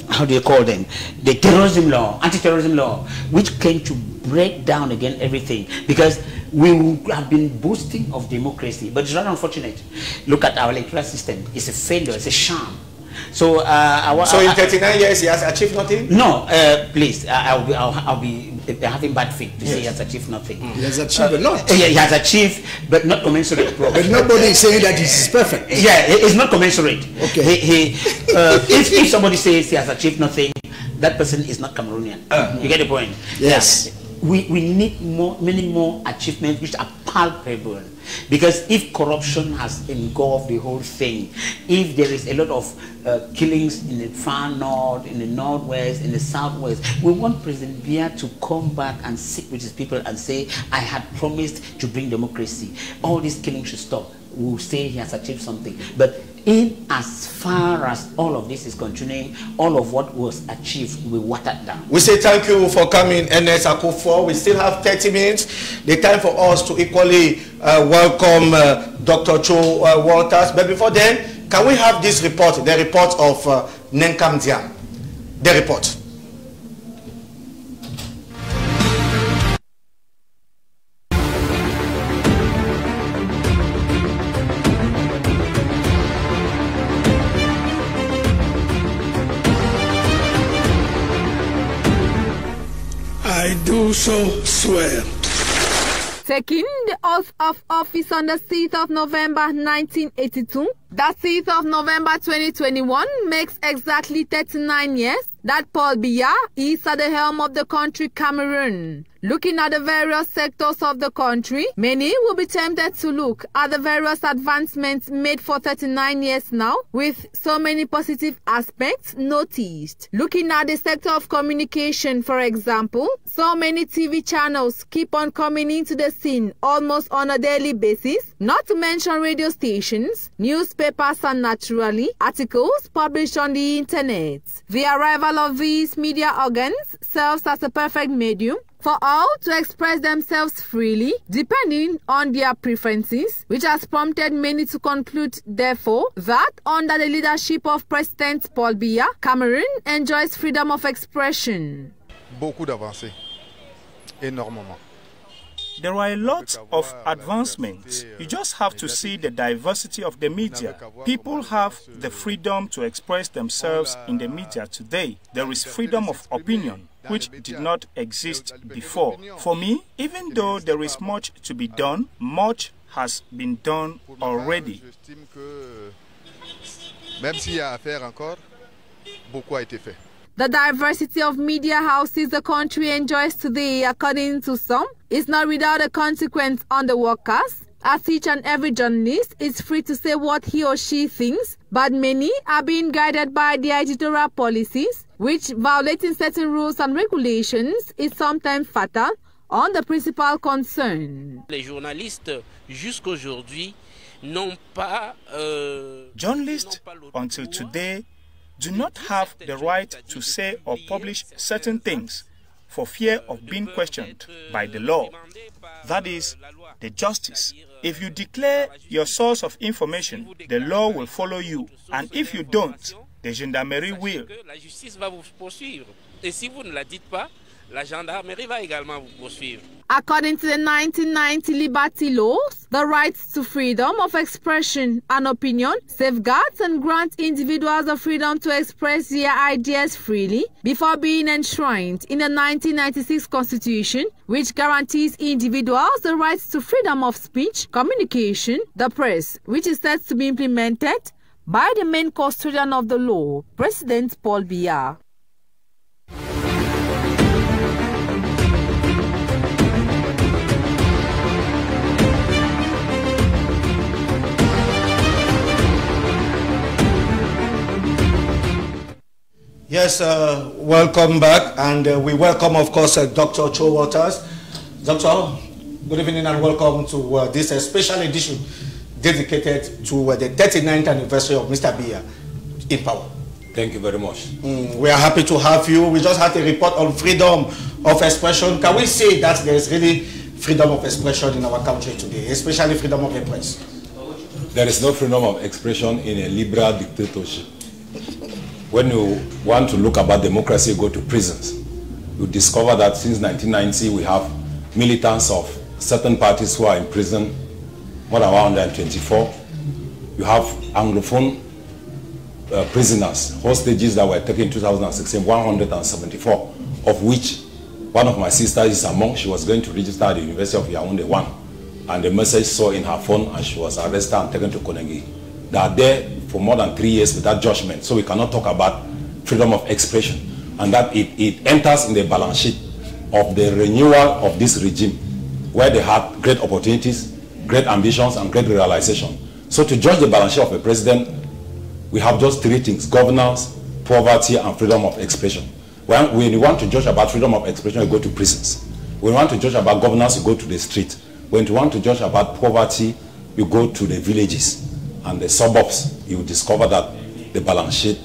how do you call them? The terrorism law, anti-terrorism law, which came to break down again everything, because we have been boasting of democracy, but it's not unfortunate. Look at our electoral system; it's a failure, it's a sham. So, so in 39 years, he has achieved nothing? No, please, I'll be having bad faith to say he has achieved nothing. He has achieved a lot. Yeah, he has achieved, but not commensurate. But nobody is saying that this is perfect. Yeah, it's not commensurate. Okay. If somebody says he has achieved nothing, that person is not Cameroonian. You get the point? Yes. Yeah. We need many more achievements which are palpable, because if corruption has engulfed the whole thing, if there is a lot of killings in the far north, in the northwest, in the southwest, we want President Biya to come back and sit with his people and say, I had promised to bring democracy. All these killings should stop. We'll say he has achieved something. But in as far as all of this is continuing, all of what was achieved will be watered down. We say thank you for coming, Ernest Akufo. We still have 30 minutes. The time for us to equally welcome Dr. Cho Walters. But before then, can we have this report, the report of Nenkam Diam? The report. I do so swear. Taking the oath of office on the 6th of November 1982, the 6th of November 2021 makes exactly 39 years that Paul Biya is at the helm of the country Cameroon. Looking at the various sectors of the country, many will be tempted to look at the various advancements made for 39 years now, with so many positive aspects noticed. Looking at the sector of communication, for example, so many TV channels keep on coming into the scene almost on a daily basis, not to mention radio stations, newspapers, and naturally, articles published on the internet. The arrival of these media organs serves as a perfect medium for all to express themselves freely, depending on their preferences, which has prompted many to conclude, therefore, that under the leadership of President Paul Biya, Cameroon enjoys freedom of expression. Beaucoup d'avancées, énormément. There are a lot of advancements. You just have to see the diversity of the media. People have the freedom to express themselves in the media today. There is freedom of opinion, which did not exist before. For me, even though there is much to be done, much has been done already. Même s'il y a à faire encore, beaucoup a été fait. The diversity of media houses the country enjoys today, according to some, is not without a consequence on the workers, as each and every journalist is free to say what he or she thinks, but many are being guided by their editorial policies, which, violating certain rules and regulations, is sometimes fatal on the principal concern. Les journalistes, jusqu'aujourd'hui, n'ont pas... Journalists, until today, do not have the right to say or publish certain things for fear of being questioned by the law. That is, the justice. If you declare your source of information, the law will follow you, and if you don't, the gendarmerie will. La justice va vous poursuivre. Et si vous ne la dites pas, la gendarmerie va également vous poursuivre. According to the 1990 Liberty Laws, the rights to freedom of expression and opinion safeguards and grants individuals the freedom to express their ideas freely before being enshrined in the 1996 Constitution, which guarantees individuals the rights to freedom of speech, communication, the press, which is set to be implemented by the main custodian of the law, President Paul Biya. Yes, welcome back, and we welcome, of course, Dr. Cho Walters. Doctor, good evening and welcome to this special edition dedicated to the 39th anniversary of Mr. Biya in power. Thank you very much. We are happy to have you. We just had a report on freedom of expression. Can we say that there is really freedom of expression in our country today, especially freedom of the press? There is no freedom of expression in a liberal dictatorship. When you want to look about democracy, go to prisons. You discover that since 1990, we have militants of certain parties who are in prison, more than 124. You have Anglophone prisoners, hostages that were taken in 2016, 174, of which one of my sisters is among. She was going to register at the University of Yaoundé 1, and the message saw in her phone, and she was arrested and taken to Konengi. They are there for more than 3 years without judgment, so we cannot talk about freedom of expression, and that it enters in the balance sheet of the renewal of this regime, where they had great opportunities, great ambitions, and great realization. So to judge the balance sheet of a president, we have just three things: governance, poverty, and freedom of expression. When you want to judge about freedom of expression, you go to prisons. When you want to judge about governance, you go to the street. When you want to judge about poverty, you go to the villages and the suburbs. You discover that the balance sheet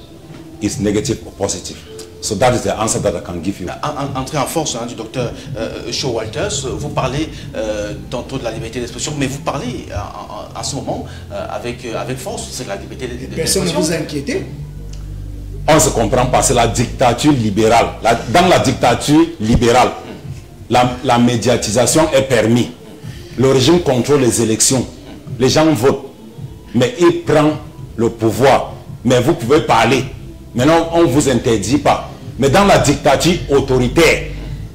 is negative or positive. So that is the answer that I can give you. Entrée en force du docteur Cho Walters, vous parlez tantôt de la liberté d'expression, mais vous parlez en ce moment avec force, c'est la liberté d'expression. Personne ne vous inquiète? On se comprend pas, c'est la dictature libérale. Dans la dictature libérale, la médiatisation est permise. Le régime contrôle les élections. Les gens votent, mais il prend le pouvoir. Mais vous pouvez parler. Maintenant, on ne vous interdit pas. Mais dans la dictature autoritaire,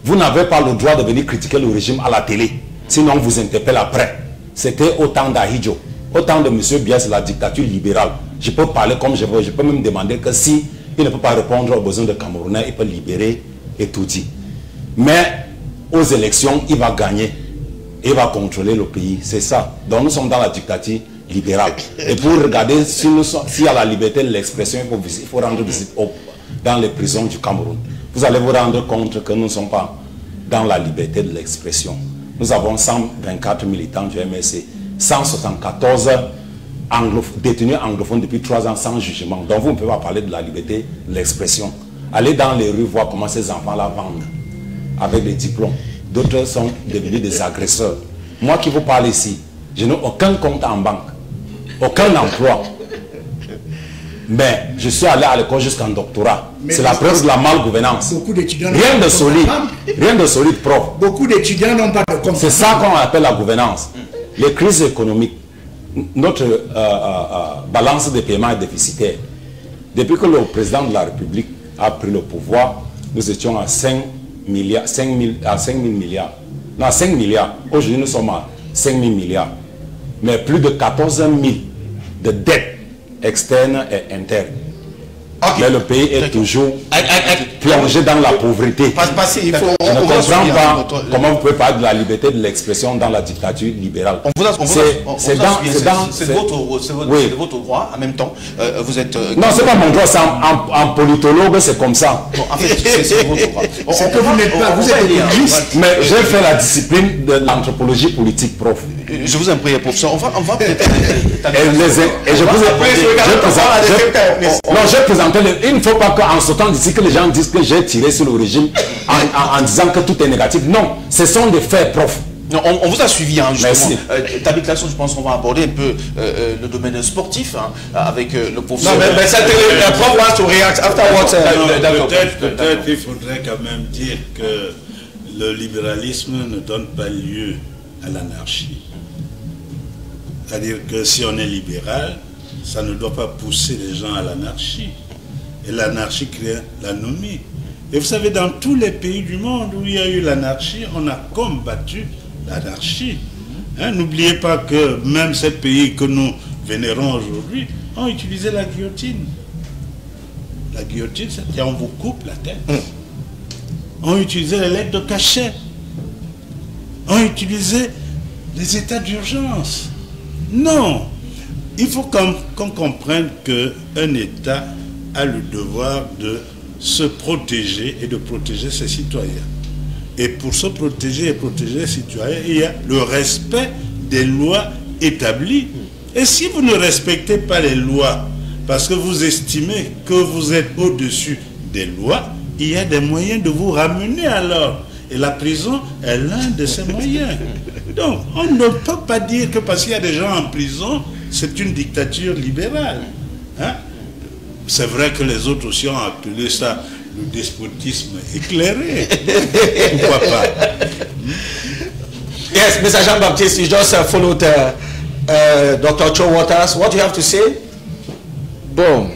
vous n'avez pas le droit de venir critiquer le régime à la télé. Sinon, on vous interpelle après. C'était au temps d'Ahidjo. Au temps de M. Biya, c'est la dictature libérale. Je peux parler comme je veux. Je peux même demander que si il ne peut pas répondre aux besoins des Camerounais, il peut libérer et tout dit. Mais aux élections, il va gagner. Il va contrôler le pays. C'est ça. Donc nous sommes dans la dictature libérale. Et pour regarder s'il y a la liberté de l'expression, il faut rendre visite dans les prisons du Cameroun. Vous allez vous rendre compte que nous ne sommes pas dans la liberté de l'expression. Nous avons 124 militants du MSC, 174 détenus anglophones depuis 3 ans sans jugement. Donc vous ne pouvez pas parler de la liberté de l'expression. Allez dans les rues voir comment ces enfants-là vendent avec des diplômes. D'autres sont devenus des agresseurs. Moi qui vous parle ici, je n'ai aucun compte en banque, aucun emploi. Mais je suis allé à l'école jusqu'en doctorat. C'est la preuve de la malgouvernance. Rien de solide, prof. Beaucoup d'étudiants n'ont pas de compte. C'est ça qu'on appelle la gouvernance. Les crises économiques, notre balance de paiement est déficitaire. Depuis que le président de la République a pris le pouvoir, nous étions à 5 milliards. Non, à 5 milliards. Aujourd'hui, nous sommes à 5 000 milliards. Mais plus de 14 000 de dettes externes et internes. Okay. Mais le pays est toujours plongé dans la pauvreté. Je ne comprends pas comment vous pouvez parler de la liberté de l'expression dans la dictature libérale. C'est votre droit. En même temps, vous êtes... Non, c'est pas mon droit. En politologue, c'est comme ça. Bon, en fait, c'est votre droit. C'est que vous n'êtes pas... Vous êtes économiste. Mais j'ai fait la discipline de l'anthropologie politique, prof. Je vous en prie, professeur. On va peut-être... Et je vous j'ai présenté... Il ne faut pas qu'en sortant d'ici que les gens disent que j'ai tiré sur le régime en disant que tout est négatif. Non, ce sont des faits, prof. Non, on vous a suivi, hein, justement. Tabitha Klaxon, je pense qu'on va aborder un peu le domaine sportif avec le professeur. Non, mais c'était le prof wants to react afterwards. Peut-être il faudrait quand même dire que le libéralisme ne donne pas lieu à l'anarchie. C'est-à-dire que si on est libéral, ça ne doit pas pousser les gens à l'anarchie. Et l'anarchie crée l'anomie. Et vous savez, dans tous les pays du monde où il y a eu l'anarchie, on a combattu l'anarchie. Hein, n'oubliez pas que même ces pays que nous vénérons aujourd'hui ont utilisé la guillotine. La guillotine, c'est-à-dire on vous coupe la tête. On utilisé les lettres de cachet. On utilisé les états d'urgence. Non. Il faut qu'on comprenne qu'un État a le devoir de se protéger et de protéger ses citoyens. Et pour se protéger et protéger les citoyens, il y a le respect des lois établies. Et si vous ne respectez pas les lois, parce que vous estimez que vous êtes au-dessus des lois, il y a des moyens de vous ramener alors. Et la prison est l'un de ces moyens. Donc, on ne peut pas dire que parce qu'il y a des gens en prison, c'est une dictature libérale. Hein? C'est vrai que les autres aussi ont appelé ça le despotisme éclairé. Pourquoi pas? Yes, Mr. Jean-Baptiste, you just followed Dr. Cho Waters. What do you have to say? Bon,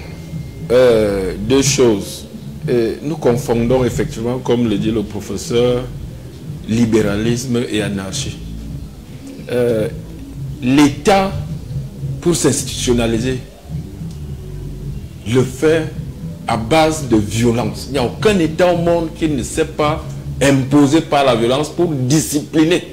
deux choses. Nous confondons effectivement, comme le dit le professeur, libéralisme et anarchie. L'État, pour s'institutionnaliser, le fait à base de violence. Il n'y a aucun État au monde qui ne sait pas imposer par la violence pour discipliner.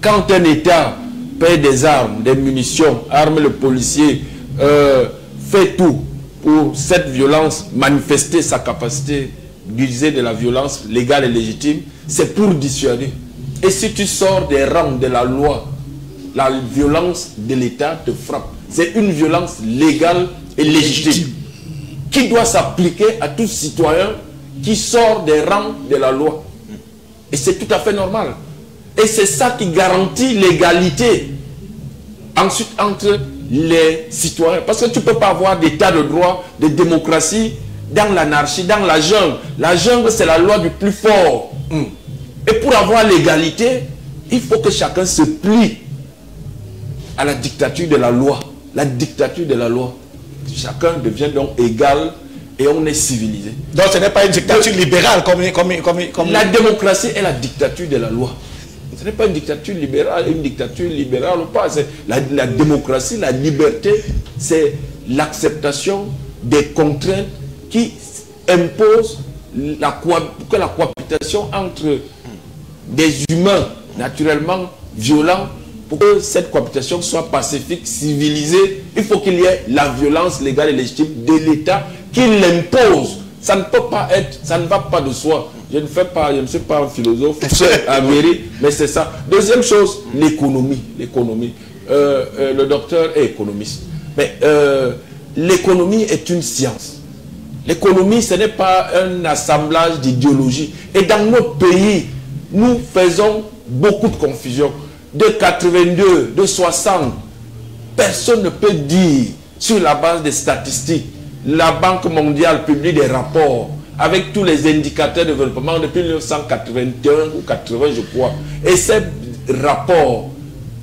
Quand un État paie des armes, des munitions, arme le policier, fait tout pour cette violence, manifester sa capacité d'utiliser de la violence légale et légitime, c'est pour dissuader. Et si tu sors des rangs de la loi, la violence de l'État te frappe. C'est une violence légale et légitime qui doit s'appliquer à tout citoyen qui sort des rangs de la loi. Et c'est tout à fait normal. Et c'est ça qui garantit l'égalité ensuite entre les citoyens. Parce que tu ne peux pas avoir d'état de droit, de démocratie dans l'anarchie, dans la jungle. La jungle, c'est la loi du plus fort. Et pour avoir l'égalité, il faut que chacun se plie à la dictature de la loi. La dictature de la loi. Chacun devient donc égal et on est civilisé. Donc ce n'est pas une dictature libérale comme... La démocratie est la dictature de la loi. Ce n'est pas une dictature libérale ou pas. La démocratie, la liberté, c'est l'acceptation des contraintes qui imposent que la cohabitation entre des humains naturellement violents, pour que cette cohabitation soit pacifique, civilisée, il faut qu'il y ait la violence légale et légitime de l'État qui l'impose. Ça ne peut pas être, ça ne va pas de soi. Je ne suis pas un philosophe à mairie, mais c'est ça. Deuxième chose, l'économie. Le docteur est économiste. Mais l'économie est une science. L'économie, ce n'est pas un assemblage d'idéologies. Et dans notre pays, nous faisons beaucoup de confusion. De 82, de 60, personne ne peut dire, sur la base des statistiques, la Banque mondiale publie des rapports avec tous les indicateurs de développement depuis 1981 ou 80, je crois. Et ces rapports,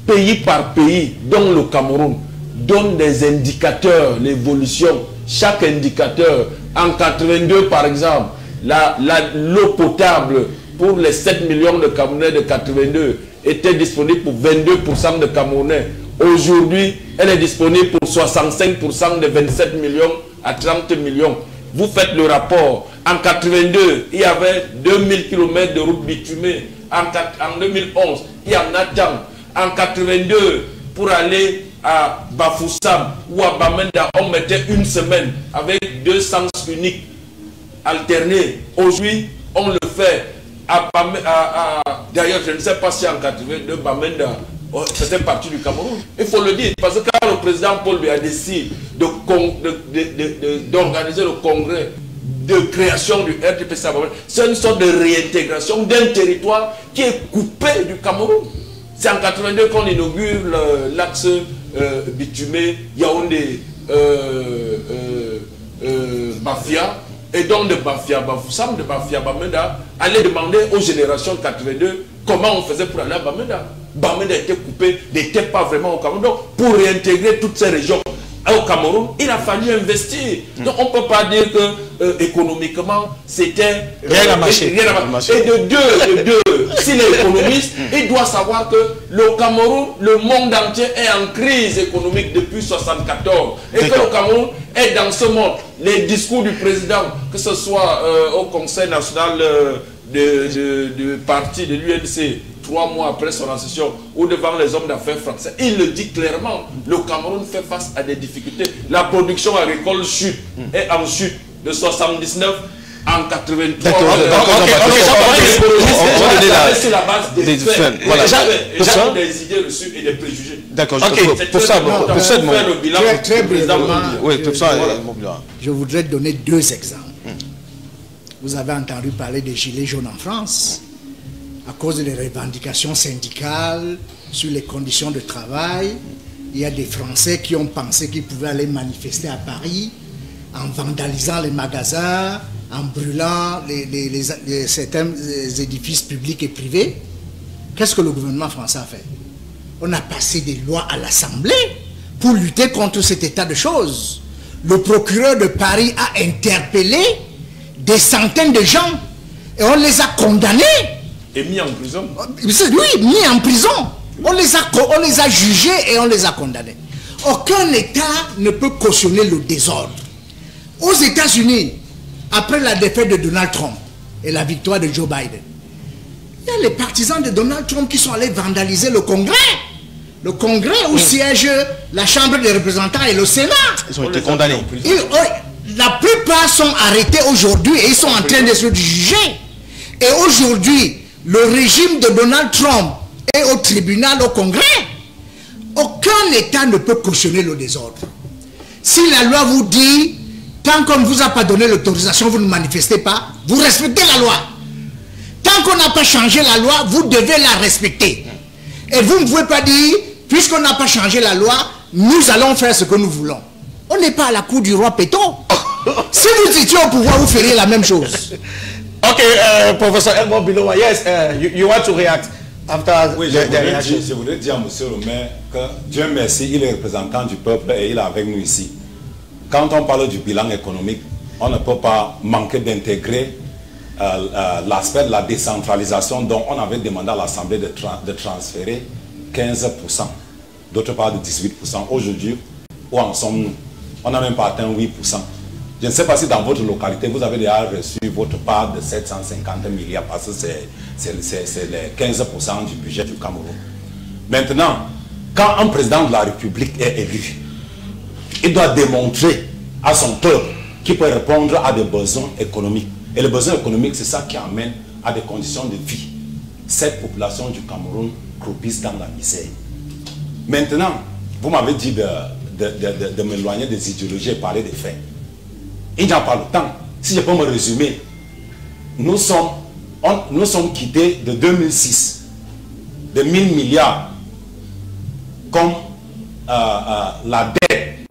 pays par pays, dont le Cameroun, donnent des indicateurs, l'évolution. Chaque indicateur, en 82 par exemple, l'eau potable pour les 7 millions de Camerounais de 82 était disponible pour 22% de Camerounais. Aujourd'hui, elle est disponible pour 65% de 27 millions à 30 millions. Vous faites le rapport. En 82, il y avait 2000 km de route bitumée. En 2011, il y en a tant. En 82, pour aller à Bafoussam ou à Bamenda, on mettait une semaine avec 2 sens uniques alternés. Aujourd'hui, on le fait d'ailleurs, je ne sais pas si en 82, Bamenda faisait partie du Cameroun. Il faut le dire, parce que quand le président Paul Biya décide d'organiser le congrès de création du RDPC, c'est une sorte de réintégration d'un territoire qui est coupé du Cameroun. C'est en 82 qu'on inaugure l'axe bitumé Yaoundé Bafia. Et donc de Bafia, Bafoussam, de Bafia, Bamenda, aller demander aux générations 82 comment on faisait pour aller à Bamenda. Bamenda était coupé, n'était pas vraiment au Cameroun. Donc pour réintégrer toutes ces régions au Cameroun, il a fallu investir. Donc on ne peut pas dire que économiquement, c'était... rien à marcher. Et de deux, s'il est économiste, il doit savoir que le Cameroun, le monde entier est en crise économique depuis 1974. Et que le Cameroun est dans ce monde. Les discours du président, que ce soit au Conseil national du parti de l'UNC, 3 mois après son accession, ou devant les hommes d'affaires français, il le dit clairement, le Cameroun fait face à des difficultés. La production agricole chute, est en chute de 79 en 83. On va donner la base des faits. J'ai des idées reçues et des préjugés. D'accord, pour ça, le bilan. Très brièvement, oui, tout ça, mon bilan. Je voudrais donner 2 exemples. Vous avez entendu parler des gilets jaunes en France, à cause des revendications syndicales sur les conditions de travail. Il y a des Français qui ont pensé qu'ils pouvaient aller manifester à Paris en vandalisant les magasins, en brûlant certains édifices publics et privés. Qu'est-ce que le gouvernement français a fait? On a passé des lois à l'Assemblée pour lutter contre cet état de choses. Le procureur de Paris a interpellé des centaines de gens et on les a condamnés. Et mis en prison. Oui, mis en prison. On les a jugés et on les a condamnés. Aucun État ne peut cautionner le désordre. Aux États-Unis, après la défaite de Donald Trump et la victoire de Joe Biden, il y a les partisans de Donald Trump qui sont allés vandaliser le Congrès. Le Congrès où siège la Chambre des représentants et le Sénat. Ils ont été condamnés. La plupart sont arrêtés aujourd'hui et ils sont en train de se juger. Et aujourd'hui, le régime de Donald Trump est au tribunal, au Congrès. Aucun État ne peut cautionner le désordre. Si la loi vous dit, tant qu'on ne vous a pas donné l'autorisation, vous ne manifestez pas, vous respectez la loi. Tant qu'on n'a pas changé la loi, vous devez la respecter. Et vous ne pouvez pas dire, puisqu'on n'a pas changé la loi, nous allons faire ce que nous voulons. On n'est pas à la cour du roi Péton. Si vous étiez au pouvoir, vous feriez la même chose. Ok, Professor Edmond Bilowa, yes, you want to react after oui, je voudrais dire à M. le maire que Dieu merci, il est représentant du peuple et il est avec nous ici. Quand on parle du bilan économique, on ne peut pas manquer d'intégrer l'aspect de la décentralisation dont on avait demandé à l'Assemblée de transférer 15%, d'autre part de 18%. Aujourd'hui, où en sommes-nous? On n'a même pas atteint 8%. Je ne sais pas si dans votre localité, vous avez déjà reçu votre part de 750 milliards, parce que c'est les 15% du budget du Cameroun. Maintenant, quand un président de la République est élu, il doit démontrer à son peuple qu'il peut répondre à des besoins économiques. Et les besoins économiques, c'est ça qui amène à des conditions de vie. Cette population du Cameroun croupisse dans la misère. Maintenant, vous m'avez dit de m'éloigner des idéologies et parler des faits. Il n'y a pas le temps. Si je peux me résumer, nous sommes quittés de 2006, de 1000 milliards, comme la dette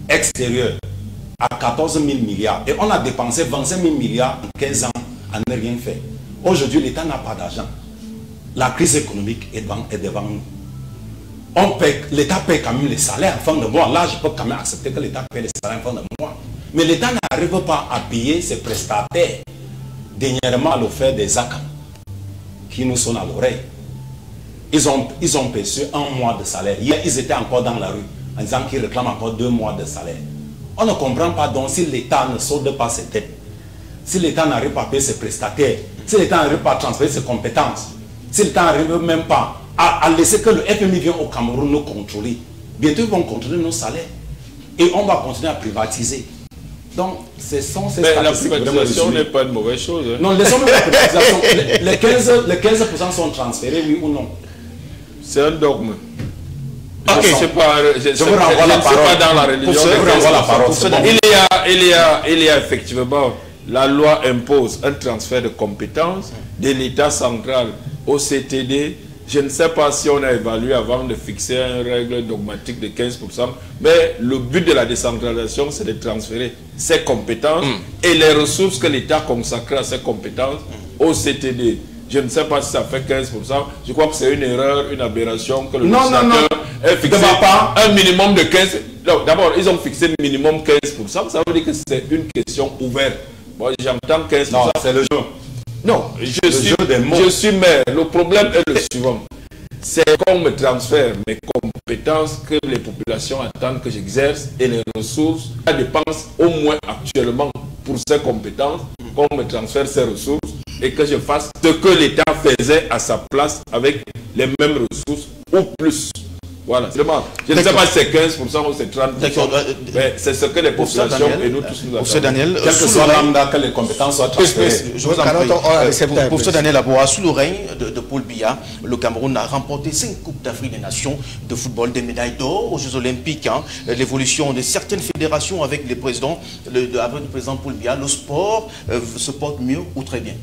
extérieure à 14 000 milliards. Et on a dépensé 25 000 milliards en 15 ans à ne rien faire. Aujourd'hui, l'État n'a pas d'argent. La crise économique est devant nous. L'État paie quand même les salaires en fin de mois. Là, je peux quand même accepter que l'État paie les salaires en fin de mois. Mais l'État n'arrive pas à payer ses prestataires. Dernièrement, à l'offert des ACAM, qui nous sonnent à l'oreille. Ils ont perçu 1 mois de salaire. Hier, ils étaient encore dans la rue en disant qu'ils réclament encore 2 mois de salaire. On ne comprend pas donc si l'État ne solde pas ses dettes, si l'État n'arrive pas à payer ses prestataires, si l'État n'arrive pas à transférer ses compétences, si l'État n'arrive même pas à laisser que le FMI vienne au Cameroun nous contrôler. Bientôt, ils vont contrôler nos salaires. Et on va continuer à privatiser. Donc, ce sont ces statistiques. La privatisation n'est pas une mauvaise chose. Hein. Non, laissons la privatisation. Les 15% sont transférés, oui ou non? C'est un dogme. Okay. Je ne sais pas, je vous renvoie la parole. Pas dans la religion. Il y a effectivement, la loi impose un transfert de compétences de l'État central au CTD. Je ne sais pas si on a évalué avant de fixer une règle dogmatique de 15%, mais le but de la décentralisation, c'est de transférer ces compétences et les ressources que l'État consacre à ces compétences au CTD. Je ne sais pas si ça fait 15%. Je crois que c'est une erreur, une aberration que le législateur ait fixé un minimum de 15%. D'abord, ils ont fixé un minimum 15%. Ça veut dire que c'est une question ouverte. Moi, j'entends 15%. Non, c'est le jeu. Non, je suis maire. Le problème est le suivant. C'est qu'on me transfère mes compétences que les populations attendent que j'exerce et les ressources, la dépense au moins actuellement pour ces compétences, qu'on me transfère ces ressources et que je fasse ce que l'État faisait à sa place avec les mêmes ressources ou plus. Voilà, vraiment. Je ne sais pas si c'est 15% ou c'est 30%. Mais c'est ce que les populations et nous tous nous attendons. Daniel, quel que soit l'âme, que les compétences soient transférées. Je vous en prie. Pour ce Daniel Aboua, sous le règne de Paul Biya, le Cameroun a remporté 5 Coupes d'Afrique des Nations de football, des médailles d'or aux Jeux Olympiques. L'évolution de certaines fédérations avec le président Paul Biya, le sport se porte mieux ou très bien?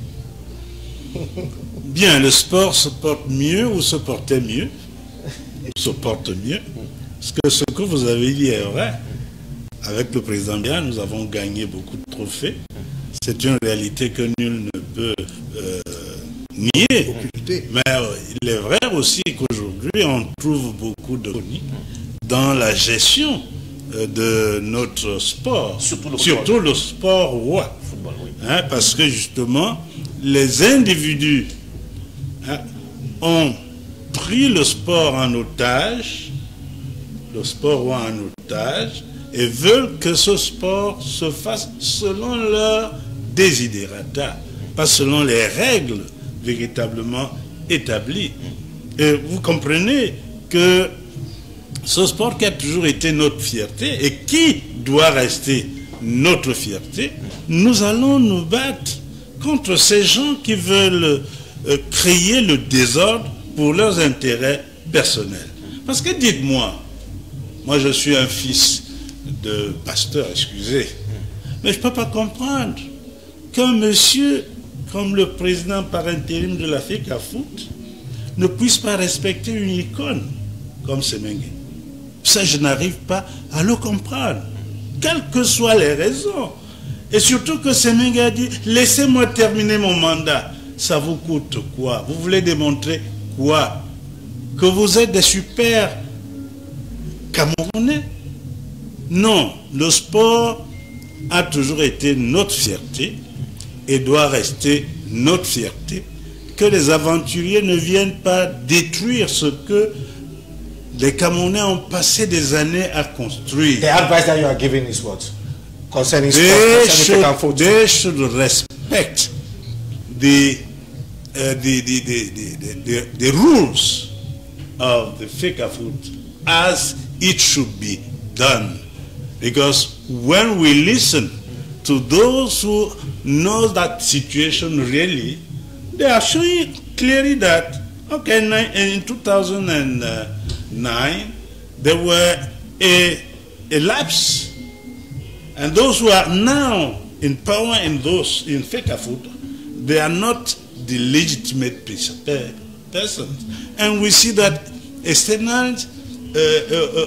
Bien, le sport se porte mieux ou se portait mieux, se porte mieux. Parce que ce que vous avez dit est vrai. Avec le président Biya, nous avons gagné beaucoup de trophées. C'est une réalité que nul ne peut nier. Mais il est vrai aussi qu'aujourd'hui, on trouve beaucoup de dans la gestion de notre sport. Surtout le sport roi. Parce que justement, les individus ont pris le sport en otage, et veulent que ce sport se fasse selon leurs désiderata, pas selon les règles véritablement établies. Et vous comprenez que ce sport qui a toujours été notre fierté et qui doit rester notre fierté, nous allons nous battre contre ces gens qui veulent créer le désordre pour leurs intérêts personnels. Parce que dites-moi, moi je suis un fils de pasteur, excusez, mais je ne peux pas comprendre qu'un monsieur comme le président par intérim de la FECAFOOT ne puisse pas respecter une icône comme Semengue. Ça, je n'arrive pas à le comprendre, quelles que soient les raisons. Et surtout que Semengue a dit, laissez-moi terminer mon mandat. Ça vous coûte quoi? Vous voulez démontrer quoi? Que vous êtes des super Camerounais? Non, le sport a toujours été notre fierté et doit rester notre fierté. Que les aventuriers ne viennent pas détruire ce que les Camerounais ont passé des années à construire. The advice that you are giving is what? Concerning sport, they should respect the rules of the FECAFOOT as it should be done. Because when we listen to those who know that situation really, they are showing clearly that, okay, in 2009, there were a lapse. And those who are now in power in FECAFOOT, they are not the legitimate persons. And we see that external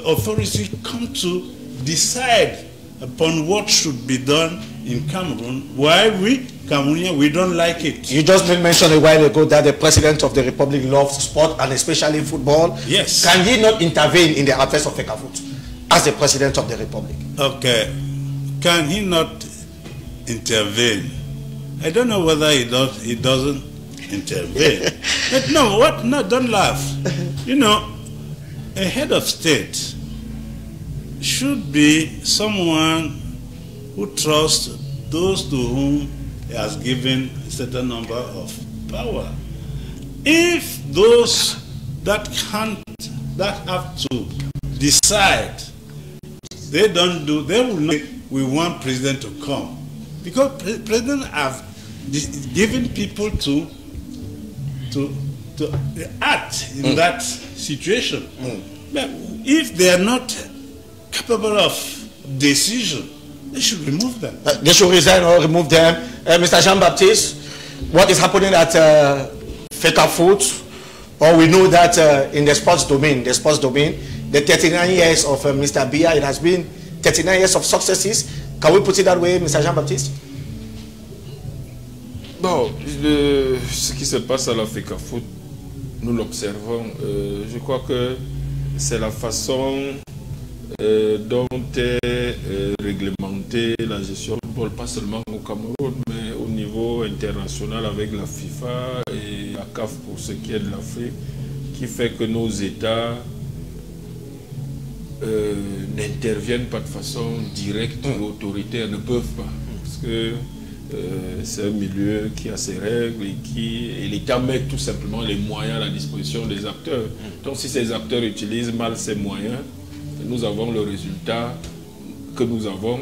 authorities come to decide upon what should be done in Cameroon, while we, Cameroonians, we don't like it. You just mentioned a while ago that the President of the Republic loves sport and especially football. Yes. Can he not intervene in the affairs of FECAFOOT as the President of the Republic? Okay. Can he not intervene? I don't know whether he doesn't intervene. But no, don't laugh. You know, a head of state should be someone who trusts those to whom he has given a certain number of power. If those that have to decide, they don't do, they will not, we want president to come. Because president have given people to act in that situation. But if they are not capable of decision, they should remove them. They should resign or remove them. Mr. Jean-Baptiste, what is happening at FECAFOOT? Or we know that in the sports domain, the 39 years of Mr. Biya, it has been 39 years of successes. Can we put it that way, Mr. Jean-Baptiste? Bon, ce qui se passe à la FECAFOOT, nous l'observons. Je crois que c'est la façon dont est réglementée la gestion du football, pas seulement au Cameroun, mais au niveau niveau international avec la FIFA et la CAF pour ce qui est de l'Afrique, qui fait que nos États n'interviennent pas de façon directe ou autoritaire, ne peuvent pas. Parce que c'est un milieu qui a ses règles et l'État met tout simplement les moyens à la disposition des acteurs. Donc si ces acteurs utilisent mal ces moyens, nous avons le résultat que nous avons,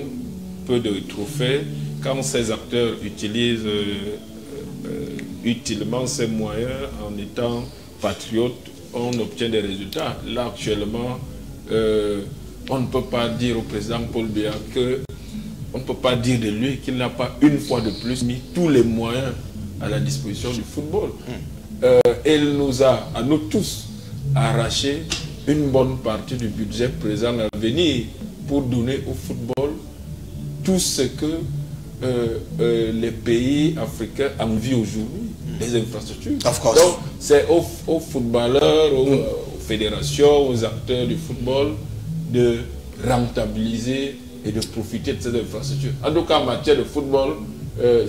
peu de trophées. Quand ces acteurs utilisent utilement ces moyens en étant patriotes, on obtient des résultats. Là actuellement, on ne peut pas dire au président Paul Biya que on ne peut pas dire de lui qu'il n'a pas une fois de plus mis tous les moyens à la disposition du football. Il nous a, à nous tous, arraché une bonne partie du budget présent à venir pour donner au football tout ce que les pays africains envient aujourd'hui, les infrastructures. Donc, c'est aux footballeurs, aux fédérations, aux acteurs du football de rentabiliser et de profiter de ces infrastructures. En tout cas, en matière de football,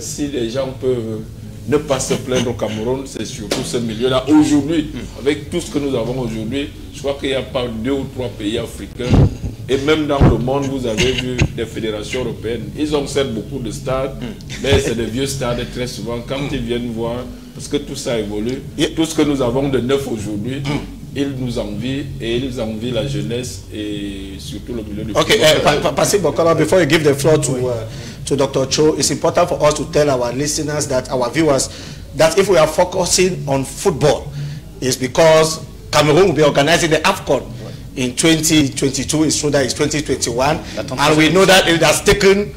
si les gens peuvent ne pas se plaindre au Cameroun, c'est surtout ce milieu-là. Aujourd'hui, avec tout ce que nous avons aujourd'hui, je crois qu'il n'y a pas 2 ou 3 pays africains. Et même dans le monde, vous avez vu des fédérations européennes. Ils ont certes beaucoup de stades, mais c'est des vieux stades très souvent. Quand ils viennent voir, parce que tout ça évolue, tout ce que nous avons de neuf aujourd'hui, ils nous envient et ils envient la jeunesse et surtout le milieu du football. Passez Bokola, before you give the floor to Dr. Cho, it's important for us to tell our listeners, that our viewers, that if we are focusing on football, it's because Cameroon will be organizing the AFCON in 2022. It's true that it's 2021, and we know that it has taken,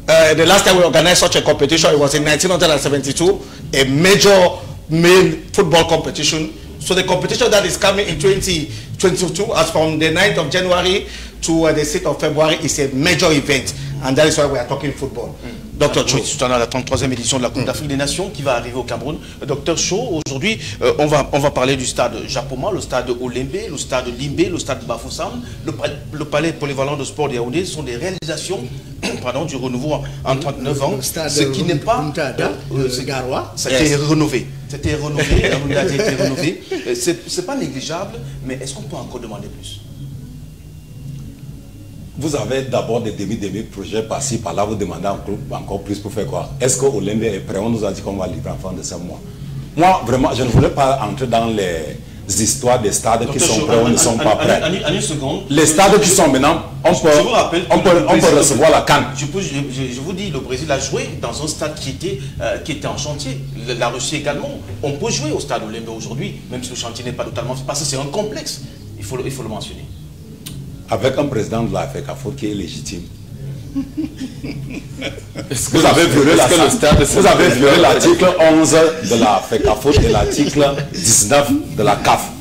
the last time we organized such a competition, it was in 1972, a major male football competition. So the competition that is coming in 2022, as from the 9th of January to the 6th of February, is a major event, and that is why we are talking football. Dr. Cho. C'est la 33e édition de la Coupe d'Afrique des Nations qui va arriver au Cameroun. Dr. Cho, aujourd'hui, on va parler du stade Japoma, le stade Olembe, le stade Limbe, le stade Bafoussam, le palais polyvalent de sport de Yaoundé. Ce sont des réalisations du renouveau en 39 ans. Ce qui n'est pas... Ça a été rénové. C'était renouvelé, la a été rénové. C'est pas négligeable, mais est-ce qu'on peut encore demander plus? Vous avez d'abord des demi-projets par-ci, par-là, vous demandez encore plus pour faire quoi? Est-ce que Olembe est prêt? On nous a dit qu'on va livrer en fin de ce mois. Moi, vraiment, je ne voulais pas entrer dans les histoires des stades qui sont prêts ou ne sont pas prêts. Les stades qui sont maintenant, on peut recevoir la CAN. Je vous dis, le Brésil a joué dans un stade qui était en chantier. La Russie également. On peut jouer au stade Olembe aujourd'hui, même si le chantier n'est pas totalement fait, parce que c'est un complexe. Il faut le mentionner. Avec un président de la FECAFOOT qui est légitime. Vous avez violé l'article 11 de la FECAFOOT et l'article 19 de la CAF.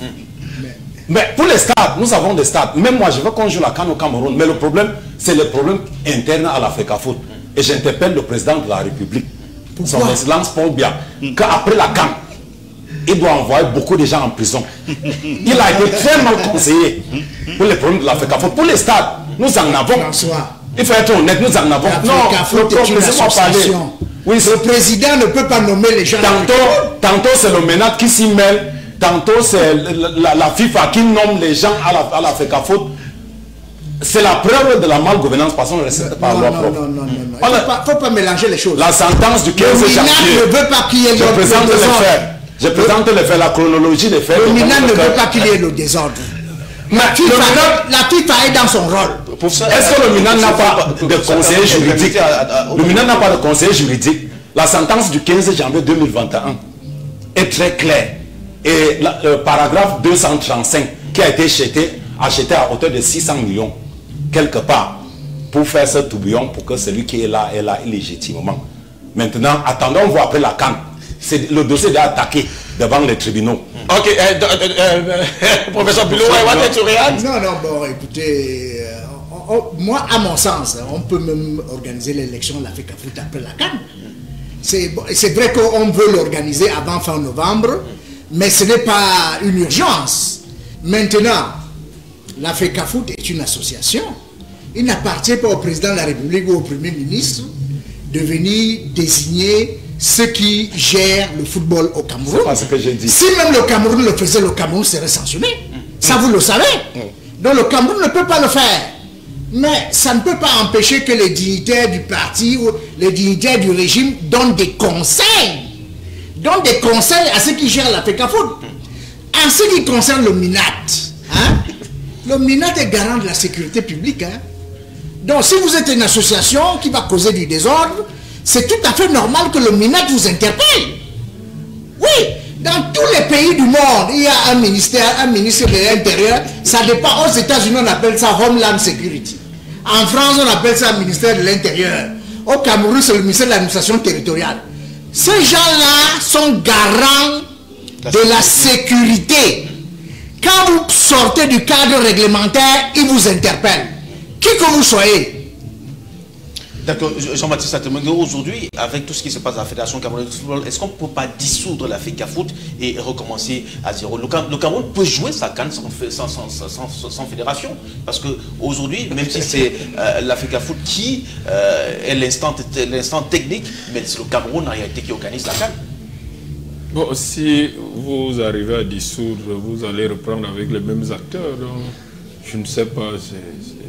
Mais pour les stades, nous avons des stades. Même moi, je veux qu'on joue la CAN au Cameroun. Mais le problème, c'est le problème interne à la FECAFOOT. Et j'interpelle le président de la République, son Excellence Paul Biya, qu'après la CAN, il doit envoyer beaucoup de gens en prison. Il a été très mal conseillé pour les problèmes de la FECAFOOT. Pour les stades, nous en avons. Il faut être honnête, nous en avons. Non, laissez-moi parler. Oui, le président ne peut pas nommer les gens. Tantôt c'est le MENAT qui s'y mêle. Tantôt c'est la FIFA qui nomme les gens à la FECAFOOT. C'est la preuve de la malgouvernance parce qu'on ne respecte pas la loi propre. Non. Il ne faut pas mélanger les choses. La sentence du 15 janvier. Le MENAT ne veut pas qu'il y ait le désordre. Je présente la chronologie des faits. Le MENAT ne veut pas qu'il y ait le désordre. La FIFA est dans son rôle. Est-ce que le MENAT n'a pas de conseiller juridique? Le MENAT n'a pas de conseiller juridique. La sentence du 15 janvier 2021 est très claire. Et le paragraphe 235 qui a été acheté à hauteur de 600 millions, quelque part, pour faire ce tourbillon, pour que celui qui est là illégitimement. Maintenant, attendons voir après la CAN. Le dossier est attaqué devant les tribunaux. Ok, professeur Bilo, tu réagis? Non, bon, écoutez, moi, à mon sens, on peut même organiser l'élection de la FECAFOOT après la CAN. C'est vrai qu'on veut l'organiser avant fin novembre, mais ce n'est pas une urgence. Maintenant, la FECAFOOT est une association. Il n'appartient pas au président de la République ou au Premier ministre de venir désigner ceux qui gèrent le football au Cameroun. C'est pas ce que j'ai dit. Si même le Cameroun le faisait, le Cameroun serait sanctionné. Ça, vous le savez. Donc le Cameroun ne peut pas le faire. Mais ça ne peut pas empêcher que les dignitaires du parti ou les dignitaires du régime donnent des conseils. Donnent des conseils à ceux qui gèrent la FECAFOOT. En ce qui concerne le MINAT, le MINAT est garant de la sécurité publique. Donc si vous êtes une association qui va causer du désordre, c'est tout à fait normal que le MINAT vous interpelle. Oui, dans tous les pays du monde, il y a un ministre de l'Intérieur. Ça dépend. Aux États-Unis, on appelle ça Homeland Security. En France, on appelle ça ministère de l'Intérieur. Au Cameroun, c'est le ministère de l'Administration territoriale. Ces gens-là sont garants de la sécurité. Quand vous sortez du cadre réglementaire, ils vous interpellent. Qui que vous soyez. D'accord, Jean-Baptiste Atemengue, aujourd'hui, avec tout ce qui se passe à la Fédération camerounaise de football, est-ce qu'on ne peut pas dissoudre la FECAFOOT et recommencer à zéro? Le Cameroun peut jouer sa CAN sans fédération, parce qu'aujourd'hui, même si c'est la FECAFOOT qui est l'instant technique, mais c'est le Cameroun en réalité qui organise la CAN. Bon, si vous arrivez à dissoudre, vous allez reprendre avec les mêmes acteurs. Donc, je ne sais pas,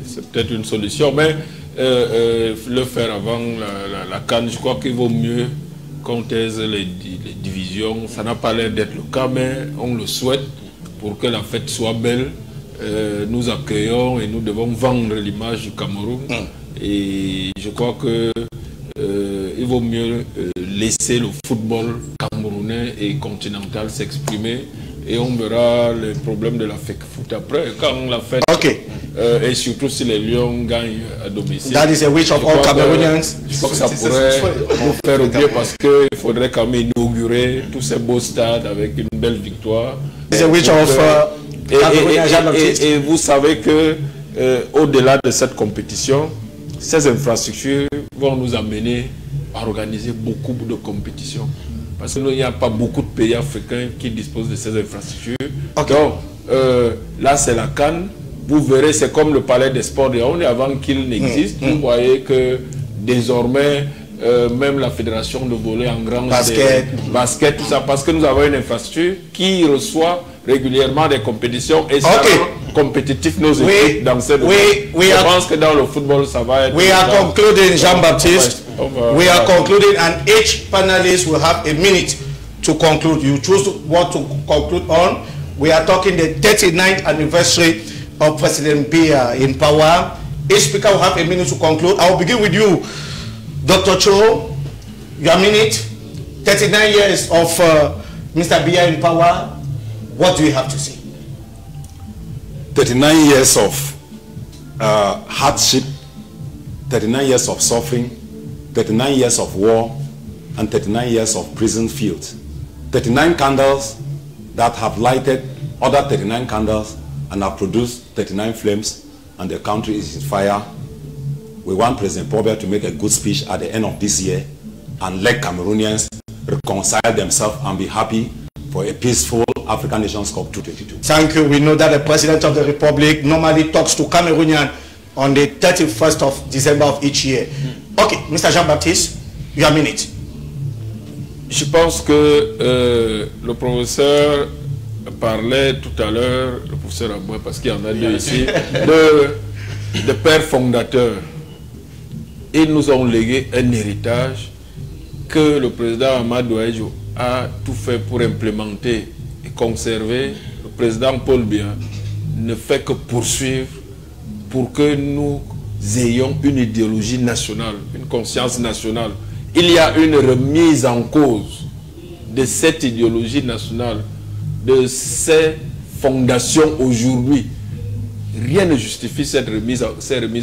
c'est peut-être une solution, mais le faire avant la CAN, je crois qu'il vaut mieux qu'on taise les divisions. Ça n'a pas l'air d'être le cas, mais on le souhaite pour que la fête soit belle. Nous accueillons et nous devons vendre l'image du Cameroun. Et je crois que il vaut mieux laisser le football camerounais et continental s'exprimer. Et on verra les problèmes de la FECAFOOT après, quand la fête... et surtout si les Lions gagnent à domicile. That is a wish of all Cameroonians. Je crois que ça pourrait nous faire oublier parce qu'il faudrait quand même inaugurer tous ces beaux stades avec une belle victoire. It's a wish of et vous savez que au-delà de cette compétition, ces infrastructures vont nous amener à organiser beaucoup de compétitions. Parce qu'il n'y a pas beaucoup de pays africains qui disposent de ces infrastructures. Donc, là, c'est la CAN. Vous verrez, c'est comme le palais des sports de Yaoundé avant qu'il n'existe. Vous voyez que désormais, même la fédération de volley en grand basket, tout ça, parce que nous avons une infrastructure qui reçoit régulièrement des compétitions et ça rend compétitif nos équipes dans cette je pense que dans le football, ça va être... We are concluding, Jean-Baptiste. We are concluding and each panelist will have a minute to conclude. You choose what to conclude on. We are talking the 39th anniversary of President Biya in power. Each speaker will have a minute to conclude. I will begin with you, Dr. Cho. Your minute, 39 years of Mr. Biya in power. What do you have to say? 39 years of hardship, 39 years of suffering, 39 years of war, and 39 years of prison fields. 39 candles that have lighted other 39 candles and have produced 39 flames, and the country is in fire. We want President Paul Biya to make a good speech at the end of this year and let Cameroonians reconcile themselves and be happy for a peaceful African Nations Cup 2022. Thank you. We know that the President of the Republic normally talks to Cameroonians on the 31st of December of each year. Ok, Mr. Jean-Baptiste, you have a minute. Je pense que le professeur parlait tout à l'heure, le professeur Aboué, parce qu'il y en a deux ici, de pères fondateurs. Ils nous ont légué un héritage que le président Amadou Ahidjo a tout fait pour implémenter et conserver. Le président Paul Biya ne fait que poursuivre pour que nous ayons une idéologie nationale, une conscience nationale. Il y a une remise en cause de cette idéologie nationale, de ces fondations aujourd'hui. Rien ne justifie cette remise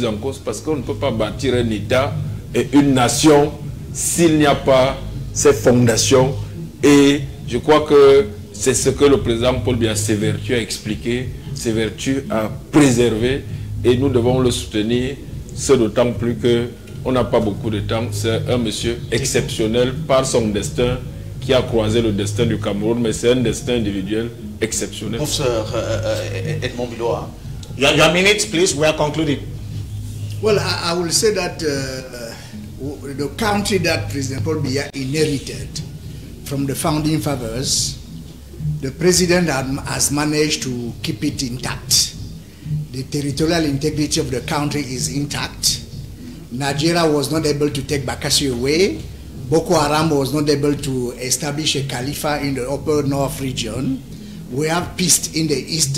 en cause parce qu'on ne peut pas bâtir un État et une nation s'il n'y a pas ces fondations. Et je crois que c'est ce que le président Paul Biya s'évertue à expliquer, s'évertue à préserver, et nous devons le soutenir, ce d'autant plus qu'on n'a pas beaucoup de temps. C'est un monsieur exceptionnel par son destin qui a croisé le destin du Cameroun, mais c'est un destin individuel exceptionnel. Professeur Edmond Biloa. Your minute, please. We are concluding. Well, I will say that the country that President Paul Biya inherited from the founding fathers, the president has managed to keep it intact. The territorial integrity of the country is intact. Nigeria was not able to take Bakassi away. Boko Haram was not able to establish a caliphate in the upper north region. We have peace in the east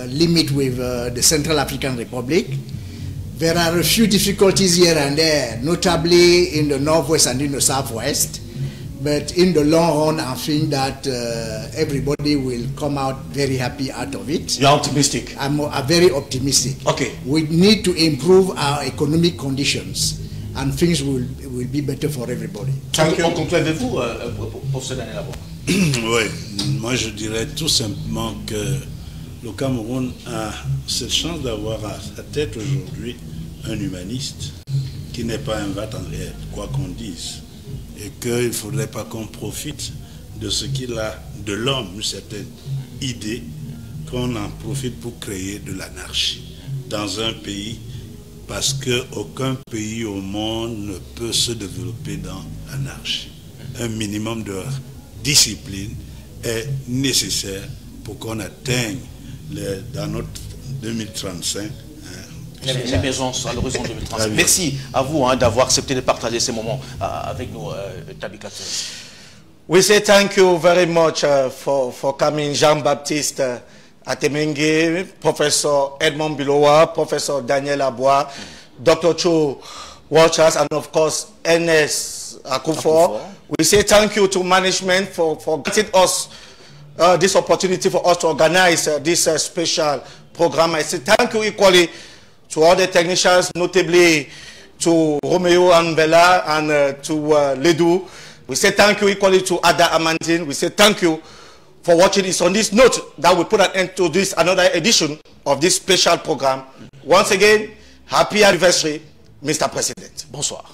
limit with the Central African Republic. There are a few difficulties here and there, notably in the northwest and in the southwest. But in the long run, I think that everybody will come out very happy out of it. You're optimistic? I'm very optimistic. Okay. We need to improve our economic conditions and things will be better for everybody. Thank you. Concluez-vous, professeur Daniel Abon? Oui, moi je dirais tout simplement que le Cameroun a cette chance d'avoir à sa tête aujourd'hui un humaniste qui n'est pas un va-t-en-arrière, quoi qu'on dise. Et qu'il ne faudrait pas qu'on profite de ce qu'il a de l'homme, une certaine idée, qu'on en profite pour créer de l'anarchie dans un pays, parce qu'aucun pays au monde ne peut se développer dans l'anarchie. Un minimum de discipline est nécessaire pour qu'on atteigne dans notre 2035 l'émergence à l'horizon 2035. Merci à vous d'avoir accepté de partager ces moments avec nous, Tabi Klaxon. We say thank you very much for coming, Jean-Baptiste Atemenge, Professor Edmond Bilowa, Professor Daniel Aboa, Dr. Cho Walters, and of course, Ernest Akufo. We say thank you to management for giving us this opportunity for us to organize this special program. I say thank you equally to all the technicians, notably to Romeo and Bella and to Ledu. We say thank you equally to Ada Amandine. We say thank you for watching. It's on this note that we put an end to this another edition of this special program. Once again, happy anniversary, Mr. President. Bonsoir.